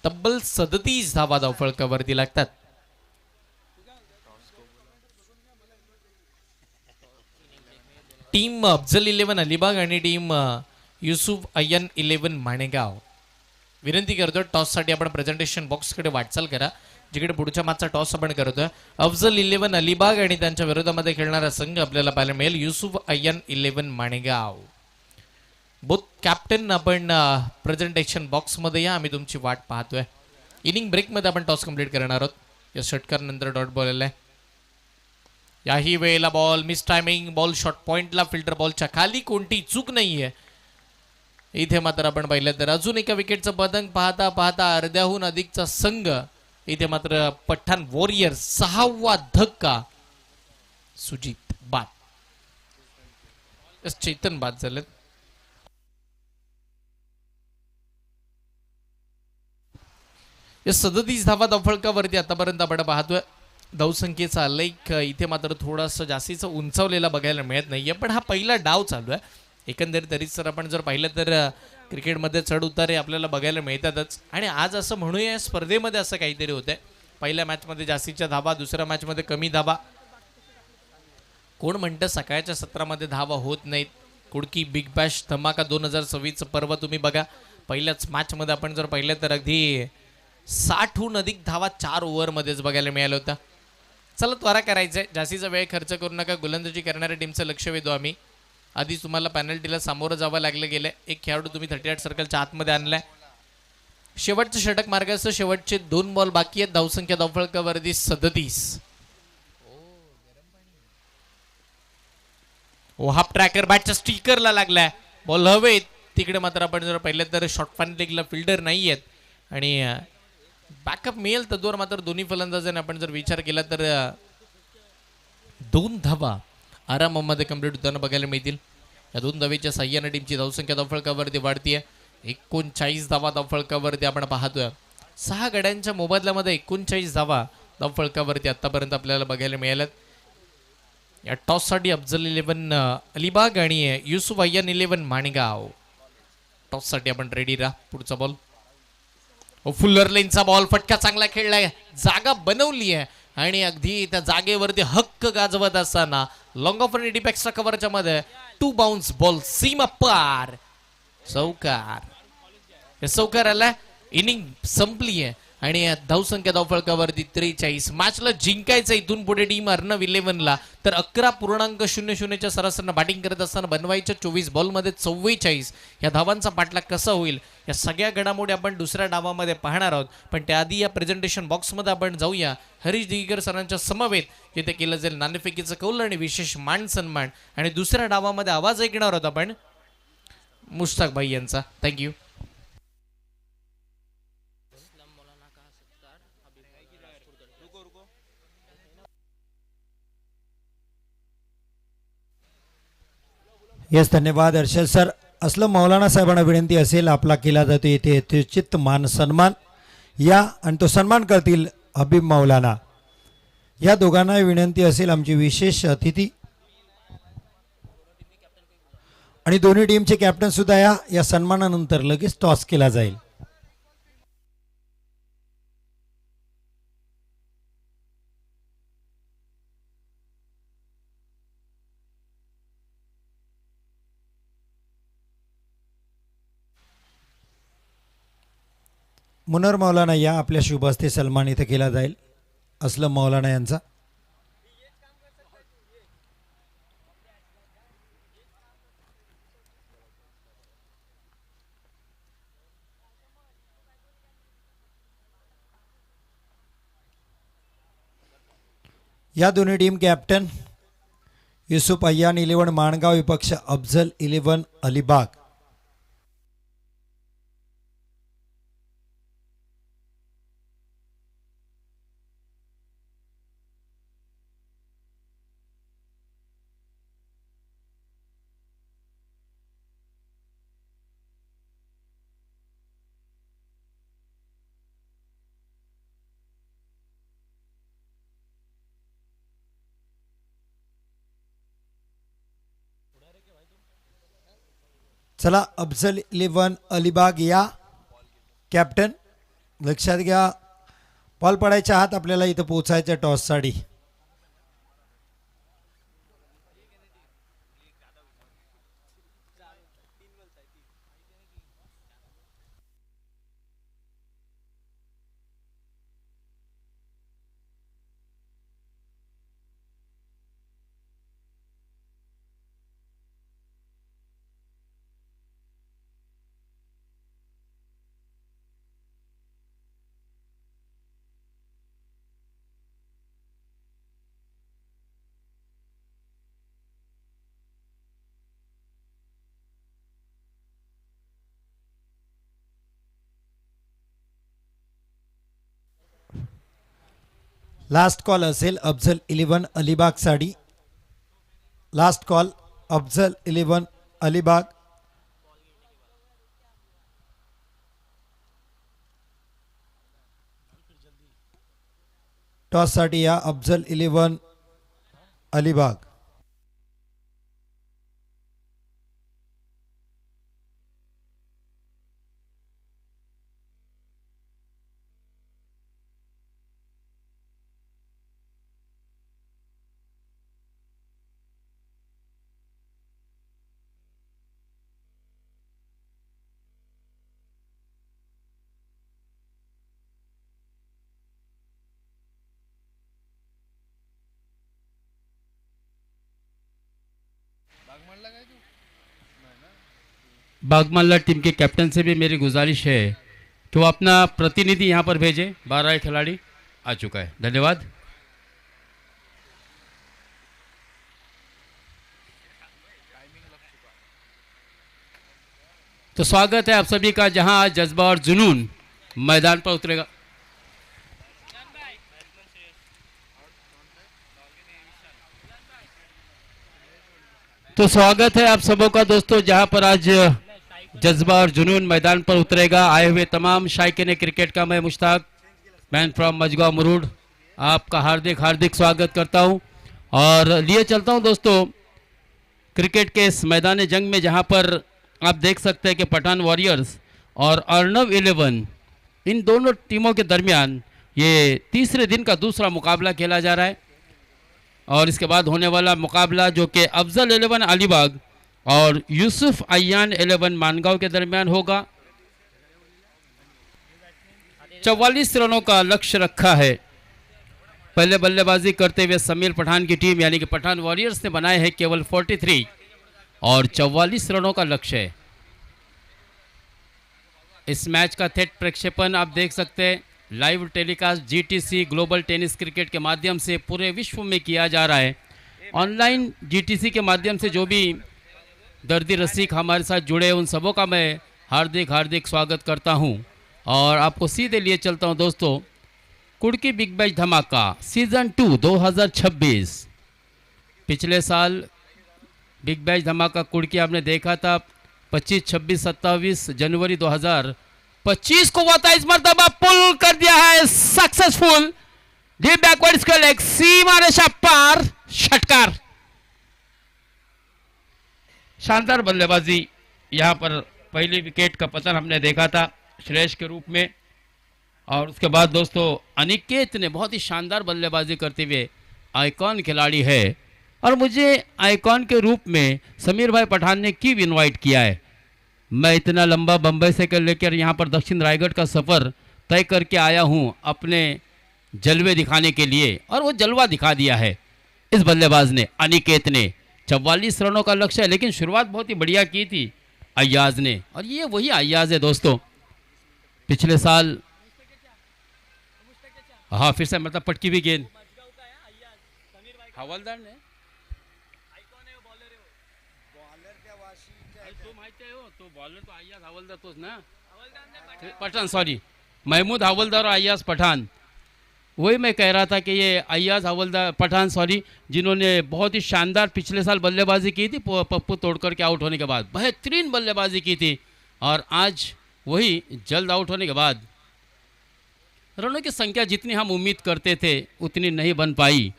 तब्बल 37 धावा धावफलकावरती लागतात. टीम अफजल 11 अलिबाग आणि टीम युसुफ अय्यन 11 माणेगाव. विनंती करतोय टॉससाठी आपण प्रेझेंटेशन बॉक्सकडे वाटचाल करा, जिकडे पुढच्या मागचा टॉस आपण करतोय. अफजल 11 अलिबाग आणि त्यांच्या विरोधामध्ये खेळणारा संघ आपल्याला पाहायला मिळेल युसुफ अय्यन 11 माणेगाव. बोथ कॅप्टन आपण प्रेझेंटेशन बॉक्समध्ये या, आम्ही तुमची वाट पाहतोय. इनिंग ब्रेकमध्ये आपण टॉस कंप्लीट करणार आहोत. या षटकार नंतर डॉट बॉल आलाय. याही वेळेला ball miss timing, ball short पॉइंटला, फिल्टर बॉलच्या खाली, कोणती चूक नाहीये. इथे मात्र आपण पाहिलं तर अजून एका विकेटचं पतंग पाहता पाहता अर्ध्याहून अधिकचा संघ. इथे मात्र पठाण वॉरियर 6वा धक्का. सुजित बाद, चेतन बाद झालेत. या 37 धावा धावफलकावरती आतापर्यंत आपण पाहतोय. धावसंख्येचा लेख इथे मात्र थोडासा जास्तीचा उंचावलेला बघायला मिळत नाहीये, पण हा पहिला डाव चालू आहे. एकंदरीत तरीच जर आपण जर पाहिलं तर क्रिकेटमध्ये चढ उतारे आपल्याला बघायला मिळतातच आणि आज असं म्हणूया स्पर्धेमध्ये असं काहीतरी होतंय. पहिल्या मॅचमध्ये जास्तीच्या धावा, दुसऱ्या मॅचमध्ये कमी धावा. कोण म्हणतं सकाळच्या सत्रामध्ये धावा होत नाहीत. कुडकी बिग बॅश धमाका 2026 पर्व तुम्ही बघा. पहिल्याच मॅचमध्ये आपण जर पाहिलं तर अगदी 60हून अधिक धावा 4 ओव्हरमध्येच बघायला मिळालं होतं. चला त्वरा करायचंय, जास्तीचा वेळ खर्च करू नका. गोलंदाजी करणाऱ्या टीमचं लक्ष वेधू आम्ही. आधी तुम्हाला पेनल्टीला सामोरं जावं लागलं गेलंय. एक खेळाडू तुम्ही 38 सर्कलच्या आतमध्ये आणलाय. शेवटचं षटक मार्गाचं शेवटचे 2 बॉल बाकी आहेत. धावसंख्या धावफलकावरती 37. हाफ ट्रॅकर बॅटच्या स्टिकरला लागलाय. बॉल हवेत. तिकडे मात्र आपण जर पाहिलं तर शॉर्ट फॅन लेगला फिल्डर नाही आहेत आणि बॅकअप मिळेल तद्वार मात्र दोन्ही फलंदाजांनी आपण जर विचार केला तर 2 धावा आरामामध्ये कंप्लीट होताना बघायला मिळतील. या 2 धावेच्या साह्याने टीमची धावसंख्या धावफलकावरती वाढतीये. 39 धावा धावफलकावरती आपण पाहतोय. 6 गड्यांच्या मोबदल्यामध्ये 39 धावा धावफलकावरती आतापर्यंत आपल्याला बघायला मिळाल्यात. या टॉससाठी अफजल 11 अलिबाग आणि युसुफ अय्यन 11 माणगाव. टॉससाठी आपण रेडी राहा. पुढचा बॉल फुल्लर लेनचा बॉल फटका चांगला खेळलाय. जागा बनवली आहे आणि अगदी त्या जागेवरती हक्क गाजवत असताना लॉंग ऑफ आणि डीप एक्स्ट्रा कव्हरच्या मध्ये 2 बाउन्स बॉल सीमा पार. चौकार आला. इनिंग संपली आहे आणि धावसंख्या धावफलकावरती 43. मॅचला जिंकायचं इथून पुढे टीम अर्नव 11ला तर 11.00च्या सरासरीनं बॅटिंग करत असताना बनवायच्या 24 बॉलमध्ये 44 या धावांचा पाठलाग कसा होईल या सगळ्या घडामोडी आपण दुसऱ्या डावामध्ये पाहणार आहोत. पण त्याआधी या प्रेझेंटेशन बॉक्समध्ये आपण जाऊया हरीश दिगकर सरांच्या समवेत जिथे केलं जाईल नाणेफेकीचं कौल आणि विशेष मान सन्मान. आणि दुसऱ्या डावामध्ये आवाज ऐकणार आहोत आपण मुश्ताक भाई यांचा. थँक्यू. येस, धन्यवाद हर्षल सर. असलम मौलाना साहेबांना विनंती असेल आपला केला जातो येथे यथोचित मान सन्मान या आणि तो सन्मान करतील हबीब मौलाना. या दोघांना विनंती असेल आमची विशेष अतिथी आणि दोन्ही टीमचे कॅप्टन सुद्धा या सन्मानानंतर लगेच टॉस केला जाईल. मुनर मौलाना या आपल्या शुभ हस्ते सन्मान इथे केला जाईल असलम मौलाना यांचा. या दोन्ही टीम कॅप्टन युसुफ अय्यान 11 माणगाव विपक्ष अफजल 11 अलिबाग. चला, अफजल 11 अलिबाग या कॅप्टन. लक्षात घ्या बॉल पडायच्या आत आपल्याला इथं पोहोचायचं टॉससाठी. लास्ट कॉल असेल अफजल 11 अलिबाग साठी. Last call Afzal 11 Alibag. Toss साठी या अफजल 11 अलिबाग. बागमाला टीम के कैप्टन से भी मेरी गुजारिश है कि वो अपना प्रतिनिधि यहाँ पर भेजें. 12 खिलाड़ी आ चुका है. धन्यवाद. तो स्वागत है आप सभी का, जहां आज जज्बा और जुनून मैदान पर उतरेगा। तो स्वागत है आप सबों का दोस्तों, जहां पर आज जज्बा और जुनून मैदान पर उतरेगा। आए हुए तमाम शायकीन क्रिकेट का मैं मुश्ताक मैन फ्रॉम मजगांव मुरूड आपका हार्दिक हार्दिक स्वागत करता हूं और लिए चलता हूं दोस्तों क्रिकेट के इस मैदान जंग में, जहां पर आप देख सकते हैं कि पठान वॉरियर्स और अर्नव 11 इन दोनों टीमों के दरमियान ये तीसरे दिन का दूसरा मुकाबला खेला जा रहा है। और इसके बाद होने वाला मुकाबला जो कि अफजल 11 अलीबाग और यूसुफ अय्यान 11 मानगांव के दरमियान होगा। 44 रनों का लक्ष्य रखा है। पहले बल्लेबाजी करते हुए समीर पठान की टीम यानी कि पठान वॉरियर्स ने बनाए हैं केवल 43 और 44 रनों का लक्ष्य है। इस मैच का थेट प्रक्षेपण आप देख सकते हैं, live telecast GTC global tennis cricket के माध्यम से पूरे विश्व में किया जा रहा है। ऑनलाइन जीटीसी के माध्यम से जो भी दर्दी रसिक हमारे साथ जुड़े उन सबों का मैं हार्दिक हार्दिक स्वागत करता हूं और आपको सीधे लिए चलता हूं दोस्तों कुड़की बिग बैश धमाका सीजन 2 2026। पिछले साल बिग बैश धमाका कुड़की आपने देखा था 25, 26, 27 जनवरी 2025 को हुआ था। इस मरतबा पुल कर दिया है successful, deep backward square leg, सीमा रेखा पार, षटकार। शानदार बल्लेबाजी, यहां पर पहली विकेट का पतन हमने देखा था श्रेष्ठ के रूप में और उसके बाद दोस्तों अनिकेत ने बहुत ही शानदार बल्लेबाजी करते हुए आइकॉन खिलाड़ी है और मुझे आइकॉन के रूप में समीर भाई पठान ने क्यों इनवाइट किया है। मैं इतना लंबा बम्बई से लेकर यहाँ पर दक्षिण रायगढ़ का सफ़र तय करके आया हूँ अपने जलवे दिखाने के लिए और वो जलवा दिखा दिया है इस बल्लेबाज ने, अनिकेत ने। 44 रनों का लक्ष्य है लेकिन शुरुआत बहुत ही बढ़िया की थी अय्याज ने और ये वही अय्याज है दोस्तों पिछले साल। हाँ फिर से मतलब पटकी भी गेंद हवलदार ने तो बॉलर तो अय्याज हवलदार तोच ना पठान, सॉरी महमूद हवलदार और अय्याज पठान। वही मैं कह रहा था कि ये अय्याज हवलदार पठान सॉरी जिन्होंने बहुत ही शानदार पिछले साल बल्लेबाजी की थी पप्पू तोड़कर के आउट होने के बाद, बेहतरीन बल्लेबाजी की थी और आज वही जल्द आउट होने के बाद रनों की संख्या जितनी हम उम्मीद करते थे उतनी नहीं बन पाई।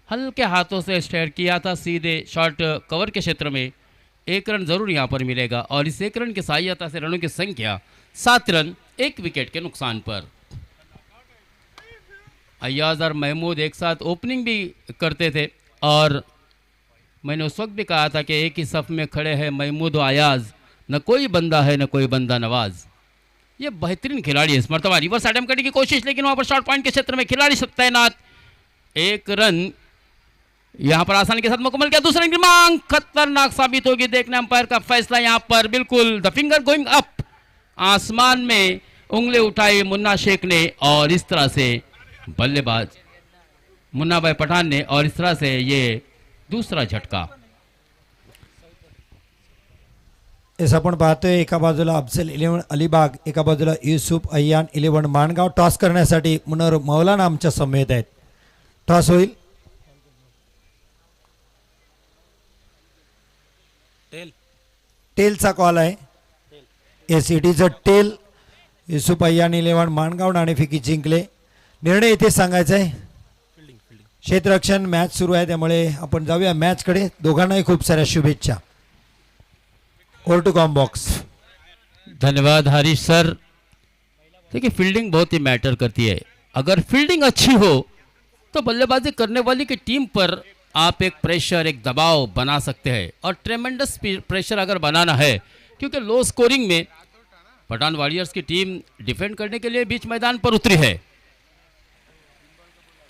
हल्के हाथों से स्टेयर किया था सीधे शॉर्ट कवर के क्षेत्र में, 1 रन जरूर यहाँ पर मिलेगा और इस 1 रन की सहायता से रनों की संख्या 7 रन 1 विकेट के नुकसान पर। अय्याज और महमूद एक साथ ओपनिंग भी करते थे और मैंने उस वक्त भी कहा था कि एक ही सफ में खड़े हैं महमूद और अय्याज, न कोई बंदा है न कोई बंदा नवाज। ये बेहतरीन खिलाड़ी है। इस मरतबा रिवर्स अटेम्प्ट करने की कोशिश लेकिन वहाँ पर शॉर्ट पॉइंट के क्षेत्र में खिलाड़ी तैनात, 1 रन यहाँ पर आसानी के साथ मुकम्मल किया। दूसरा की मांग खतरनाक साबित होगी, देखना अंपायर का फैसला यहाँ पर। बिल्कुल द फिंगर गोइंग अप, आसमान में उंगली उठाई मुन्ना शेख ने और इस तरह से बल्लेबाज मुन्ना भाई पठान ने और इस तरह से ये दूसरा झटका। येस आपण पाहतोय एका बाजूला अफजल 11 अलिबाग, एका बाजूला युसुफ अय्यान 11 माणगाव टॉस करण्यासाठी मुनर मौलाना आमच्या समेत आहेत। टॉस होईल टेलचा कॉल आहे। Yes it is a tail. Yusuf Ayyan 11 Mangaon नाणेफेकी जिंकले। निर्णय इथे सांगायचा आहे, क्षेत्ररक्षण मॅच सुरू आहे त्यामुळे आपण जाऊया मॅचकडे। दोघांनाही खूप साऱ्या शुभेच्छा। Over to com box. धन्यवाद हरीश सर। देखिए फील्डिंग बहुत ही मैटर करती है, अगर फील्डिंग अच्छी हो तो बल्लेबाजी करने वाली की टीम पर आप एक प्रेशर एक दबाव बना सकते हैं और ट्रेमेंडस प्रेशर अगर बनाना है क्योंकि लो स्कोरिंग में पठान वॉरियर्स की टीम डिफेंड करने के लिए बीच मैदान पर उतरी है।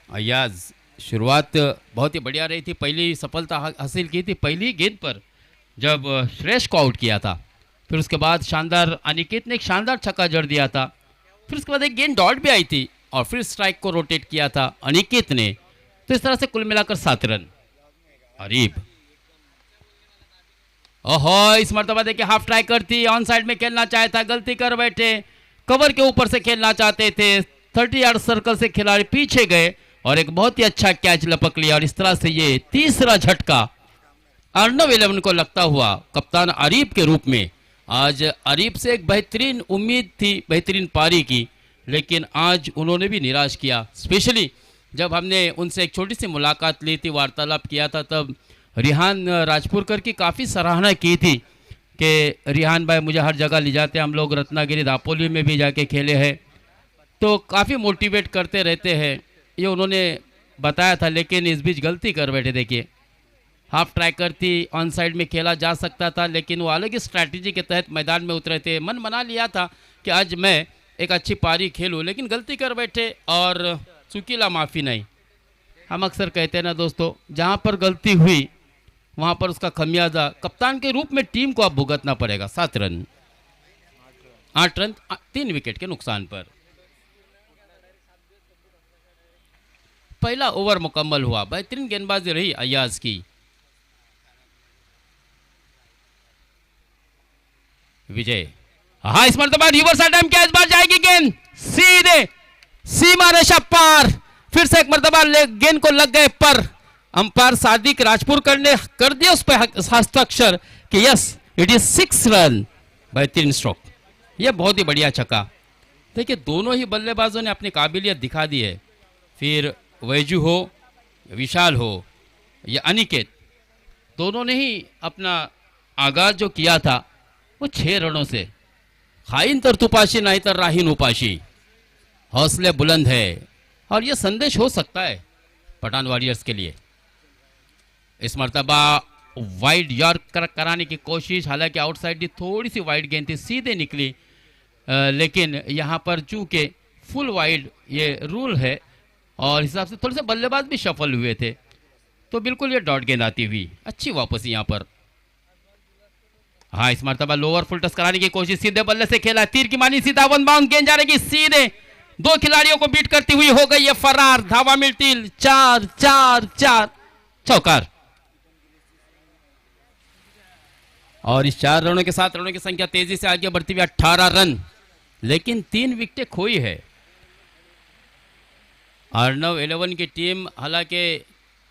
अय्याज शुरुआत बहुत ही बढ़िया रही थी, पहली सफलता हासिल की थी पहली गेंद पर जब श्रेष्ठ को आउट किया था। फिर उसके बाद शानदार अनिकेत ने एक शानदार छक्का जड़ दिया था। फिर उसके बाद एक गेंद डॉट भी आई थी और फिर स्ट्राइक को रोटेट किया था अनिकेत ने। तो इस तरह से कुल मिलाकर 7 रन। अरीब ओहो, इस मरतबा देखिए हाफ ट्राई करती, ऑन साइड में खेलना चाहे था, गलती कर बैठे। कवर के ऊपर से खेलना चाहते थे, 30 यार्ड सर्कल से खिलाड़ी पीछे गए और एक बहुत ही अच्छा कैच लपक लिया और इस तरह से ये तीसरा झटका अर्नव 11 को लगता हुआ कप्तान आरिफ के रूप में। आज आरिफ से एक बेहतरीन उम्मीद थी बेहतरीन पारी की, लेकिन आज उन्होंने भी निराश किया। स्पेशली जब हमने उनसे एक छोटी सी मुलाकात ली थी, वार्तालाप किया था, तब रिहान राजपुरकर की काफ़ी सराहना की थी कि रिहान भाई मुझे हर जगह ले जाते हैं, हम लोग रत्नागिरी दापोली में भी जाके खेले हैं, तो काफ़ी मोटिवेट करते रहते हैं, ये उन्होंने बताया था। लेकिन इस बीच गलती कर बैठे। देखिए हाफ ट्रैकर थी, ऑन साइड में खेला जा सकता था, लेकिन वो अलग ही स्ट्रैटेजी के तहत मैदान में उतरे थे। मन बना लिया था कि आज मैं एक अच्छी पारी खेलूं, लेकिन गलती कर बैठे और चुकीला माफ़ी नहीं। हम अक्सर कहते हैं ना दोस्तों, जहाँ पर गलती हुई वहाँ पर उसका खमियाजा कप्तान के रूप में टीम को अब भुगतना पड़ेगा। 7 रन 8 रन 3 विकेट के नुकसान पर पहला ओवर मुकम्मल हुआ। बेहतरीन गेंदबाजी रही अयाज की। विजय, हाँ इस मरतबा रिवर्स अटैम्प्ट किया, इस बार जाएगी गेंद सीधे सीमा रेखा पार। फिर से एक मरतबा गेंद को लग गए पर अंपायर सादिक राजपुरकर ने कर दिया उस पर हस्ताक्षर कि यस इट इज 6 रन। बेहतरीन स्ट्रोक, यह बहुत ही बढ़िया छक्का। देखिए दोनों ही बल्लेबाजों ने अपनी काबिलियत दिखा दी है। फिर वैजू हो, विशाल हो या अनिकेत, दोनों ने ही अपना आगाज जो किया था वो 6 रनों से। खाइन तर तुपाशी नहीं तर राहीन उपाशी, हौसले बुलंद है और यह संदेश हो सकता है पठान वॉरियर्स के लिए। इस मरतबा वाइड यॉर्क कराने की कोशिश, हालांकि आउटसाइड की थोड़ी सी वाइड गेंद थी, सीधे निकली, लेकिन यहाँ पर चूंकि फुल वाइड ये रूल है और हिसाब से थोड़े से बल्लेबाज भी सफल हुए थे, तो बिल्कुल ये डॉट गेंद आती हुई अच्छी वापसी यहाँ पर। हाँ इस मरतबा लोअर फुल टच कराने की कोशिश, सीधे बल्ले से खेला, तीर की मानी सीधा वन बाउंड गेंद जा रही सीधे, 2 खिलाड़ियों को बीट करती हुई हो गई है फरार। धावा मिलती 4 चौकार और इस 4 रनों के साथ रनों की संख्या तेजी से आगे बढ़ती हुई 18 रन, लेकिन 3 विकेटें खोई है। अर्नव 11 की टीम हालांकि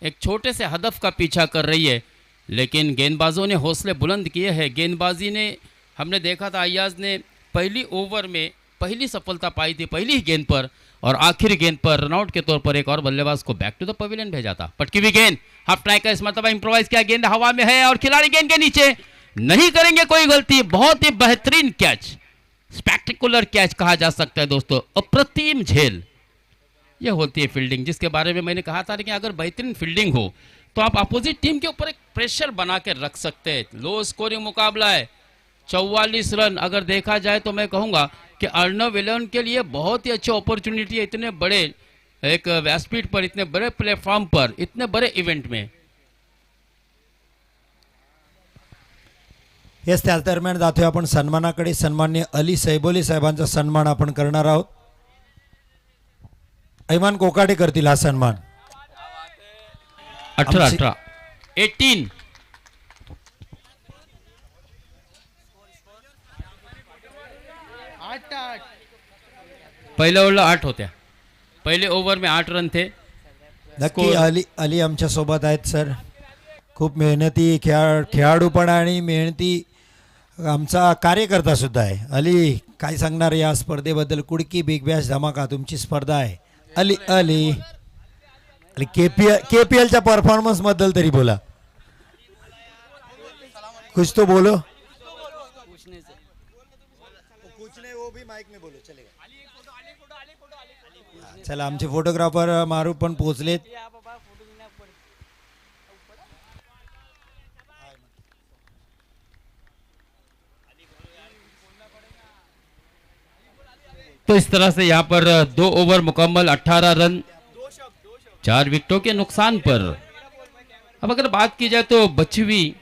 एक छोटे से हदफ का पीछा कर रही है, लेकिन गेंदबाजों ने हौसले बुलंद किए हैं। गेंदबाजी ने हमने देखा था, अयाज ने पहली ओवर में पहली सफलता पाई थी पहली ही गेंद पर, और आखिरी गेंद पर रनआउट के तौर पर एक और बल्लेबाज को बैक टू द पवेलियन भेजा था। पटकी हुई गेंद, हाफ ट्राई का इस मरतबा इंप्रोवाइज किया, गेंद हवा में है और खिलाड़ी गेंद के नीचे नहीं करेंगे कोई गलती। बहुत ही बेहतरीन कैच, स्पेक्टिकुलर कैच कहा जा सकता है दोस्तों, अप्रतिम झेल। यह होती है फील्डिंग, जिसके बारे में मैंने कहा था कि अगर बेहतरीन फील्डिंग हो तो आप अपोजिट टीम के ऊपर एक प्रेशर बना के रख सकते हैं। लो स्कोरिंग मुकाबला है, 44 रन अगर देखा जाए तो मैं कहूंगा कि अर्नव 11 के लिए बहुत ही अच्छी अपॉर्चुनिटी है, इतने बड़े एक व्यासपीठ पर, इतने बड़े प्लेटफॉर्म पर, इतने बड़े इव्हेंट में। येस, त्याच दरम्यान जातोय आपण सन्मानाकडे। सन्मान्य अली सैबोली साहेबांचा सन्मान आपण करणार आहोत। ऐमान कोकाटे करतील हा सन्मान। 18 पहले ओव्हरला 8 होत्या, पहले ओव्हर में 8 रन थे। नक्की अली आमच्या सोबत आहेत सर। खूप मेहनती खेळाडू पण आणि मेहनती आमचा कार्यकर्ता सुद्धा आहे। अली काय सांगणार या स्पर्धेबद्दल? कुडकी बिग बॅश धमाका तुमची स्पर्धा आहे। अली केपीएलच्या परफॉर्मन्स बद्दल तरी बोला, कुछ तो बोलो। चला, आमचे फोटोग्राफर मारू पण पोहोचलेत। तो इस तरह से यहाँ पर 2 ओवर मुकम्मल, 18 रन 4 विकेटों के नुकसान पर। अब अगर बात की जाए तो बची हुई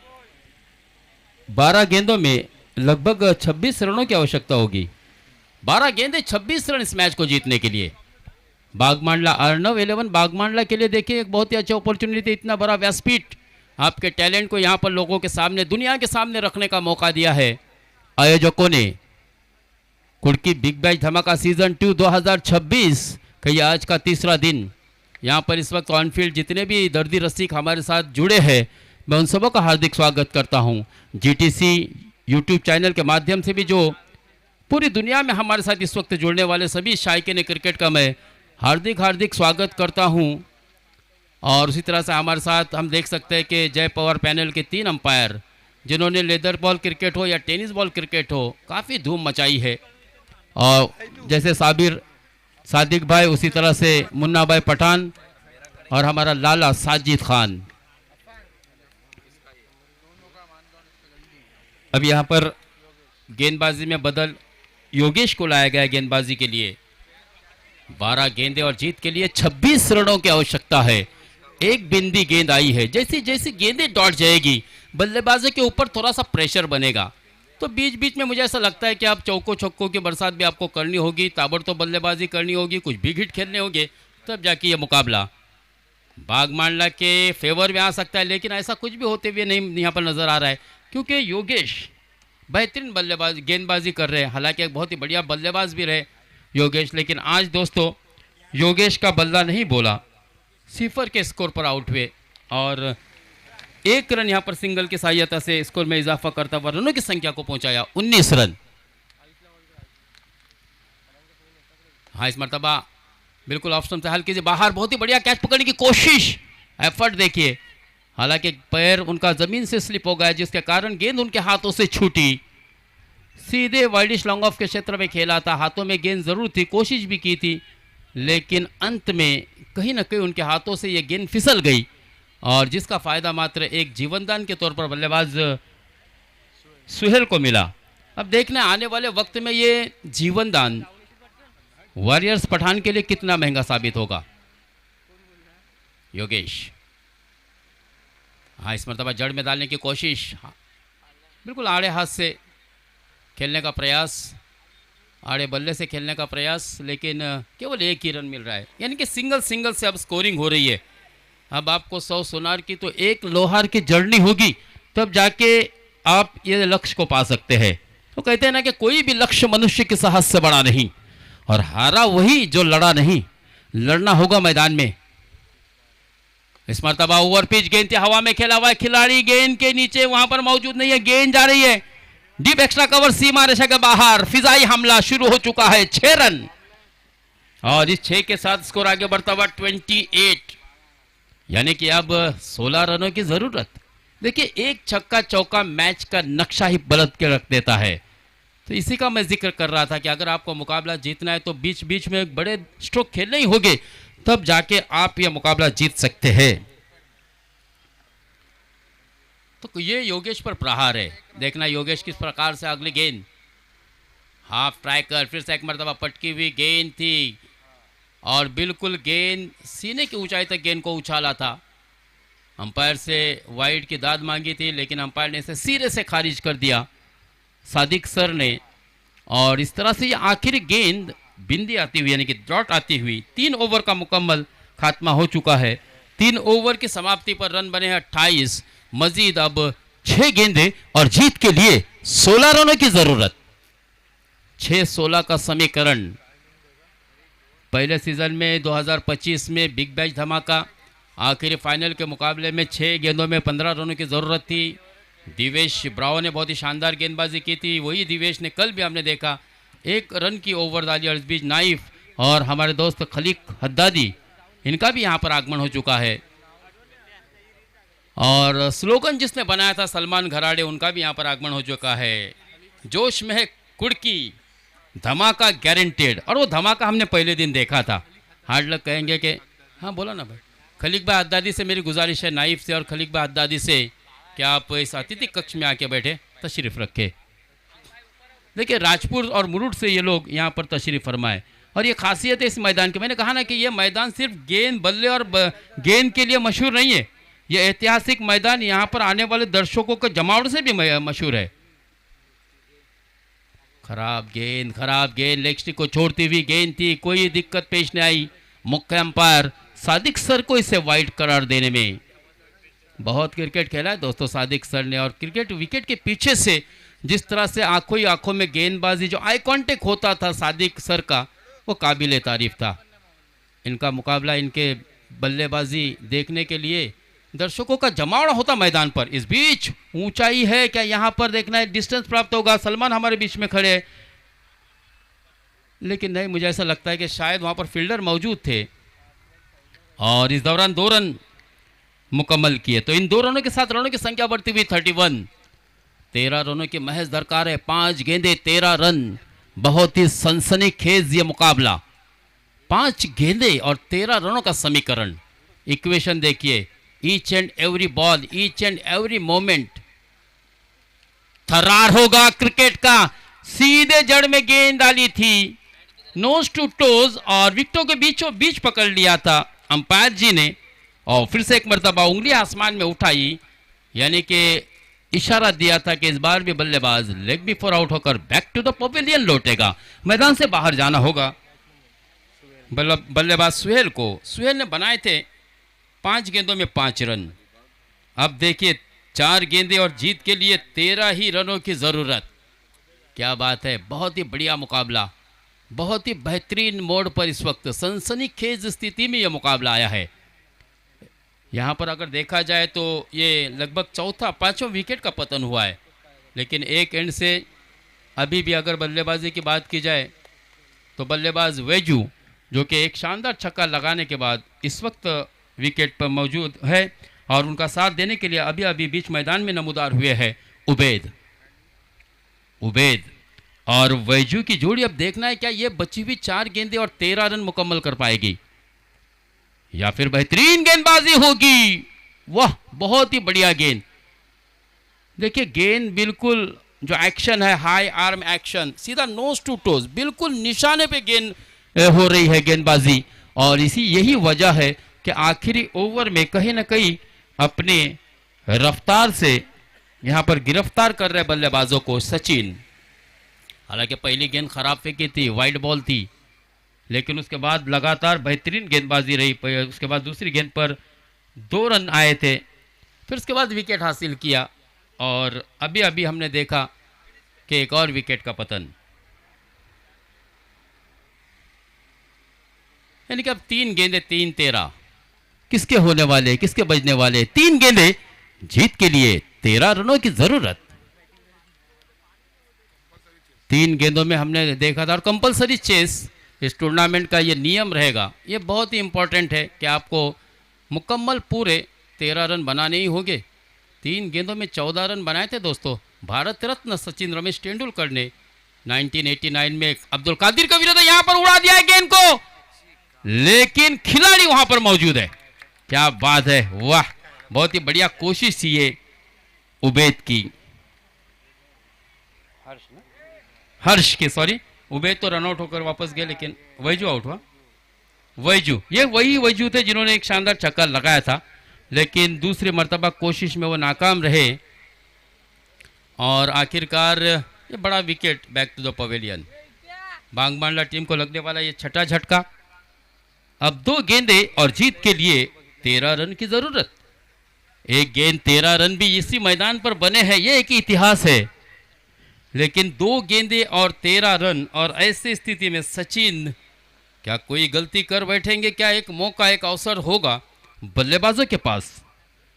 12 गेंदों में लगभग 26 रनों की आवश्यकता होगी। 12 गेंदें 26 रन इस मैच को जीतने के लिए। बागमांडला अर्नव 11 बागमांडला के लिए देखिए एक बहुत ही अच्छी अपॉर्चुनिटी, इतना बड़ा व्यासपीठ, आपके टैलेंट को यहाँ पर लोगों के सामने, दुनिया के सामने रखने का मौका दिया है आयोजकों ने। कुड़की बिग बैश धमाका सीजन 2 2026 का ये आज का तीसरा दिन। यहाँ पर इस वक्त ऑनफील्ड जितने भी दर्दी रसिक हमारे साथ जुड़े हैं, मैं उन सबों का हार्दिक स्वागत करता हूँ। जीटीसी यूट्यूब चैनल के माध्यम से भी जो पूरी दुनिया में हमारे साथ इस वक्त जुड़ने वाले सभी शायकीन क्रिकेट का मैं हार्दिक स्वागत करता हूँ। और उसी तरह से हमारे साथ हम देख सकते हैं कि जय पवार पैनल के 3 अंपायर जिन्होंने लेदर बॉल क्रिकेट हो या टेनिस बॉल क्रिकेट हो काफ़ी धूम मचाई है। और जैसे सादिक भाई, उसी तरह से मुन्ना भाई पठान और हमारा लाला साजिद खान। अब यहाँ पर गेंदबाजी में बदल योगेश को लाया गया गेंदबाजी के लिए। 12 गेंदे और जीत के लिए 26 रनों की आवश्यकता है। एक बिंदी गेंद आई है, जैसी जैसी गेंदें दौड़ जाएगी बल्लेबाजों के ऊपर थोड़ा सा प्रेशर बनेगा। तो बीच बीच में मुझे ऐसा लगता है कि आप चौकों छक्कों की बरसात भी आपको करनी होगी, ताबड़तोड़ बल्लेबाजी करनी होगी, कुछ बिग हिट खेलने होंगे, तब जाके ये मुकाबला बागमांडला के फेवर में आ सकता है। लेकिन ऐसा कुछ भी होते हुए नहीं यहाँ पर नजर आ रहा है, क्योंकि योगेश बेहतरीन बल्लेबाज गेंदबाजी कर रहे हैं। हालांकि एक बहुत ही बढ़िया बल्लेबाज भी रहे योगेश, लेकिन आज दोस्तों योगेश का बल्ला नहीं बोला, 0 के स्कोर पर आउट हुए और 1 रन यहाँ पर सिंगल की सहायता से स्कोर में इजाफा करता हुआ रनों की संख्या को पहुंचाया 19 रन। हाँ, इस मरतबा बिल्कुल ऑफ स्टंप से हल्के से बाहर, बहुत ही बढ़िया कैच पकड़ने की कोशिश, एफर्ट देखिए। हालांकि पैर उनका जमीन से स्लिप हो गया, जिसके कारण गेंद उनके हाथों से छूटी। सीधे वाइडिश लॉन्ग ऑफ के क्षेत्र में खेला था, हाथों में गेंद जरूर थी, कोशिश भी की थी, लेकिन अंत में कहीं ना कहीं उनके हाथों से ये गेंद फिसल गई और जिसका फायदा मात्र एक जीवनदान के तौर पर बल्लेबाज सुहेल को मिला। अब देखना आने वाले वक्त में ये जीवनदान वॉरियर्स पठान के लिए कितना महंगा साबित होगा। योगेश, हाँ, इस मरतबा जड़ में डालने की कोशिश, हाँ, बिल्कुल आड़े हाथ से खेलने का प्रयास, आड़े बल्ले से खेलने का प्रयास, लेकिन केवल 1 ही रन मिल रहा है। यानी कि सिंगल से अब स्कोरिंग हो रही है। अब आपको 100 सोनार की तो 1 लोहार की जड़नी होगी, तब जाके आप ये लक्ष्य को पा सकते हैं। तो कहते हैं ना कि कोई भी लक्ष्य मनुष्य के साहस से बड़ा नहीं, और हारा वही जो लड़ा नहीं। लड़ना होगा मैदान में। इस मरतबा ओवर पिच गेंद थी, हवा में खेला हुआ है खिलाड़ी, गेंद के नीचे वहां पर मौजूद नहीं है, गेंद जा रही है डीप एक्स्ट्रा कवर, सीमा रेखा के बाहर। फिजाई हमला शुरू हो चुका है, 6 रन, और इस 6 के साथ स्कोर आगे बढ़ता हुआ 28, यानी कि अब 16 रनों की जरूरत। देखिए, एक छक्का चौका मैच का नक्शा ही बदल के रख देता है। तो इसी का मैं जिक्र कर रहा था कि अगर आपको मुकाबला जीतना है तो बीच बीच में बड़े स्ट्रोक खेलने ही होंगे, तब जाके आप यह मुकाबला जीत सकते हैं। तो ये योगेश पर प्रहार है, देखना योगेश किस प्रकार से अगली गेंद हाफ ट्राई कर, फिर से एक मरतबा पटकी हुई गेंद थी और बिल्कुल गेंद सीने की ऊंचाई तक गेंद को उछाला था। अंपायर से वाइड की दाद मांगी थी, लेकिन अंपायर ने इसे सिरे से खारिज कर दिया सादिक सर ने। और इस तरह से ये आखिरी गेंद बिंदी आती हुई, यानी कि डॉट आती हुई 3 ओवर का मुकम्मल खात्मा हो चुका है। 3 ओवर की समाप्ति पर रन बने हैं 28, मजीद अब 6 गेंदें और जीत के लिए 16 रनों की जरूरत। 6-16 का समीकरण पहले सीजन में 2025 में बिग बैश धमाका आखिरी फाइनल के मुकाबले में 6 गेंदों में 15 रनों की ज़रूरत थी। दिवेश ब्रावो ने बहुत ही शानदार गेंदबाजी की थी। वही दिवेश ने कल भी हमने देखा 1 रन की ओवर डाली और इस बीच नाइफ और हमारे दोस्त खलीक हद्दादी, इनका भी यहाँ पर आगमन हो चुका है। और स्लोगन जिसने बनाया था सलमान घराड़े, उनका भी यहाँ पर आगमन हो चुका है। जोश में है कुड़की, धमाका गारंटेड। और वो धमाका हमने पहले दिन देखा था। हार्ड लक कहेंगे कि हाँ बोला ना भाई। खलीक भाई हद्दादी से मेरी गुजारिश है, नाइफ से और खलीक भाई हद्दादी से, कि आप इस अतिथि कक्ष में आके बैठे तशरीफ रखे। देखिए, राजपुर और मुरुड से ये लोग यहाँ पर तशरीफ फरमाए। और ये खासियत है इस मैदान की, मैंने कहा ना कि ये मैदान सिर्फ गेंद बल्ले और गेंद के लिए मशहूर नहीं है। ये ऐतिहासिक मैदान यहाँ पर आने वाले दर्शकों के जमावड़ से भी मशहूर है। खराब गेंद लेग स्टिक को छोड़ती हुई गेंद थी, कोई दिक्कत पेश नहीं आई। मुख्य अंपायर सादिक सर को इसे वाइड करार देने में बहुत क्रिकेट खेला है दोस्तों सादिक सर ने। और क्रिकेट विकेट के पीछे से जिस तरह से आंखों ही आंखों में गेंदबाजी, जो आई कांटेक्ट होता था सादिक सर का, वो काबिले तारीफ था। इनका मुकाबला, इनके बल्लेबाजी देखने के लिए दर्शकों का जमावड़ा होता मैदान पर। इस बीच ऊंचाई है क्या, यहां पर देखना है डिस्टेंस प्राप्त होगा। सलमान हमारे बीच में खड़े हैं, लेकिन नहीं, मुझे ऐसा लगता है कि शायद वहां पर फील्डर मौजूद थे और इस दौरान 2 रन मुकम्मल किए। तो इन 2 रनों के साथ रनों की संख्या बढ़ती हुई 31। 13 रनों की महज दरकार है, 5 गेंदे 13 रन। बहुत ही सनसनीखेज ये मुकाबला, 5 गेंदे और 13 रनों का समीकरण। इक्वेशन देखिए, each end every ball, each end every moment थरार होगा क्रिकेट का। सीधे जड़ में गेंद डाली थी, नोज टू टोज, और विकेटों के बीचों बीच पकड़ लिया था अंपायर जी ने, और फिर से एक मर्तबा उंगली आसमान में उठाई, यानी कि इशारा दिया था कि इस बार भी बल्लेबाज लेग बिफोर आउट होकर बैक टू द पवेलियन लौटेगा, मैदान से बाहर जाना होगा। बल्लेबाज सुहेल ने बनाए थे 5 गेंदों में 5 रन। अब देखिए 4 गेंदे और जीत के लिए 13 ही रनों की जरूरत। क्या बात है, बहुत ही बढ़िया मुकाबला, बहुत ही बेहतरीन मोड़ पर इस वक्त सनसनीखेज स्थिति में यह मुकाबला आया है। यहाँ पर अगर देखा जाए तो ये लगभग 4-5वां विकेट का पतन हुआ है, लेकिन एक एंड से अभी भी अगर बल्लेबाजी की बात की जाए तो बल्लेबाज वेजू, जो कि एक शानदार छक्का लगाने के बाद इस वक्त विकेट पर मौजूद है, और उनका साथ देने के लिए अभी अभी बीच मैदान में नमूदार हुए हैं उबैद और वैजू की जोड़ी। अब देखना है क्या ये बची हुई 4 गेंदे और 13 रन मुकम्मल कर पाएगी, या फिर बेहतरीन गेंदबाजी होगी। वाह, बहुत ही बढ़िया गेंद। देखिए गेंद बिल्कुल जो एक्शन है, हाई आर्म एक्शन, सीधा नोज टू टोज, बिल्कुल निशाने पे गेंद हो रही है गेंदबाजी। और यही वजह है कि आखिरी ओवर में कहीं ना कहीं अपने रफ्तार से यहां पर गिरफ्तार कर रहे बल्लेबाजों को सचिन। हालांकि पहली गेंद खराब फेंकी थी, वाइड बॉल थी, लेकिन उसके बाद लगातार बेहतरीन गेंदबाजी रही। उसके बाद दूसरी गेंद पर 2 रन आए थे, फिर उसके बाद विकेट हासिल किया, और अभी अभी हमने देखा कि एक और विकेट का पतन। यानी कि अब 3 गेंदे 3-13 किसके होने वाले, किसके बजने वाले? 3 गेंदे जीत के लिए 13 रनों की जरूरत। 3 गेंदों में हमने देखा था, और कंपलसरी चेस इस टूर्नामेंट का ये नियम रहेगा। ये बहुत ही इंपॉर्टेंट है कि आपको मुकम्मल पूरे 13 रन बनाने ही होंगे। 3 गेंदों में 14 रन बनाए थे दोस्तों भारत रत्न सचिन रमेश तेंदुलकर ने 1989 में। अब्दुल कादिर का विरोध यहां पर उड़ा दिया है गेंद को, लेकिन खिलाड़ी वहां पर मौजूद है। क्या बात है, वाह, बहुत ही बढ़िया कोशिश थी ये उबैद की, हर्ष की, सॉरी, उबैद तो रन आउट होकर वापस गए, लेकिन वैजू आउट हुआ। ये वही वैजू थे जिन्होंने एक शानदार छक्का लगाया था, लेकिन दूसरी मर्तबा कोशिश में वो नाकाम रहे, और आखिरकार ये बड़ा wicket back to the pavilion. बांग्बांडला टीम को लगने वाला ये छठा झटका। अब 2 गेंदे और जीत के लिए 13 रन की जरूरत। एक गेंद 13 रन भी इसी मैदान पर बने हैं, ये एक इतिहास है, लेकिन 2 गेंदे और 13 रन, और ऐसी स्थिति में सचिन क्या कोई गलती कर बैठेंगे? क्या एक मौका, एक अवसर होगा बल्लेबाजों के पास?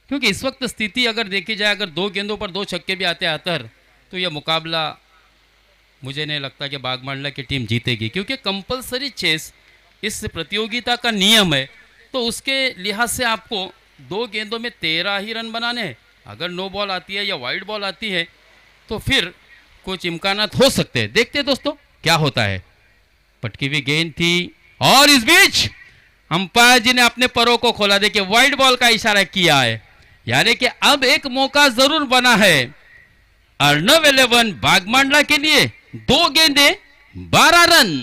क्योंकि इस वक्त स्थिति अगर देखी जाए, अगर 2 गेंदों पर 2 छक्के भी आते आतर, तो यह मुकाबला मुझे नहीं लगता कि बागमांडला की टीम जीतेगी, क्योंकि कंपलसरी चेस इस प्रतियोगिता का नियम है। तो उसके लिहाज से आपको 2 गेंदों में 13 ही रन बनाने हैं। अगर नो बॉल आती है या वाइड बॉल आती है तो फिर कुछ इम्कानात हो सकते हैं। देखते हैं दोस्तों क्या होता है। पटकी हुई गेंद थी, और इस बीच अंपायर जी ने अपने परों को खोला। देखिए वाइड बॉल का इशारा किया है, यानी कि अब एक मौका जरूर बना है अर्नव 11 बागमांडला के लिए। 2 गेंदे 12 रन,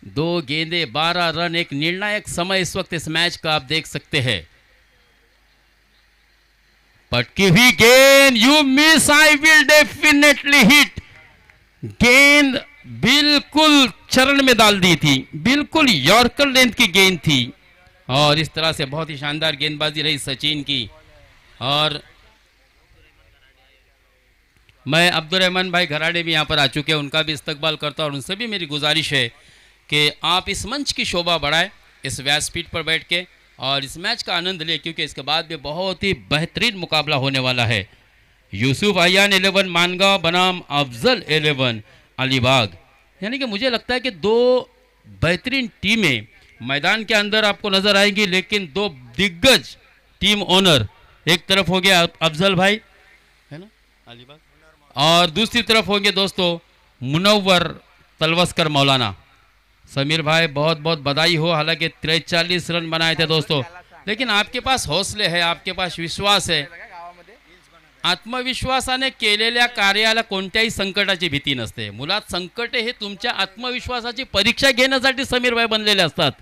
2 गेंदे 12 रन, एक निर्णायक समय इस वक्त इस मैच का आप देख सकते हैं। पटकी हुई गेंद, you miss, I will definitely hit. गेंद बिल्कुल चरण में डाल दी थी, बिल्कुल यॉर्कर लेंथ की गेंद थी, और इस तरह से बहुत ही शानदार गेंदबाजी रही सचिन की। और मैं अब्दुलरहमान भाई घराड़े भी यहाँ पर आ चुके हैं, उनका भी इस्तकबाल करता हूँ और उनसे भी मेरी गुजारिश है कि आप इस मंच की शोभा बढ़ाएं, इस व्यासपीठ पर बैठ के और इस मैच का आनंद लें, क्योंकि इसके बाद भी बहुत ही बेहतरीन मुकाबला होने वाला है। यूसुफ अयान 11 मानगांव बनाम अफजल 11 अलीबाग। यानी कि मुझे लगता है कि दो बेहतरीन टीमें मैदान के अंदर आपको नज़र आएंगी, लेकिन दो दिग्गज टीम ओनर, एक तरफ हो गया अफजल भाई है ना अलीबाग, और दूसरी तरफ होंगे दोस्तों मुनव्वर तलवस्कर मौलाना। समीर भाई बहुत बहुत बधाई हो, हालांकि 43 रन बनाए थे दोस्तों, लेकिन आपके पास हौसले है, आपके पास विश्वास है। आत्मविश्वासाने केलेल्या कार्याला कोणत्याही संकटाची भीती नसते। मुळात संकटे हे तुमच्या आत्मविश्वासाची परीक्षा घेण्यासाठी समीर भाई बनलेले असतात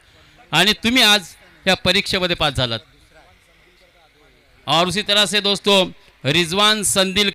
आणि तुम्ही आज या परीक्षेमध्ये पास झालात। और उसी तरह से दोस्तों रिजवान संदिल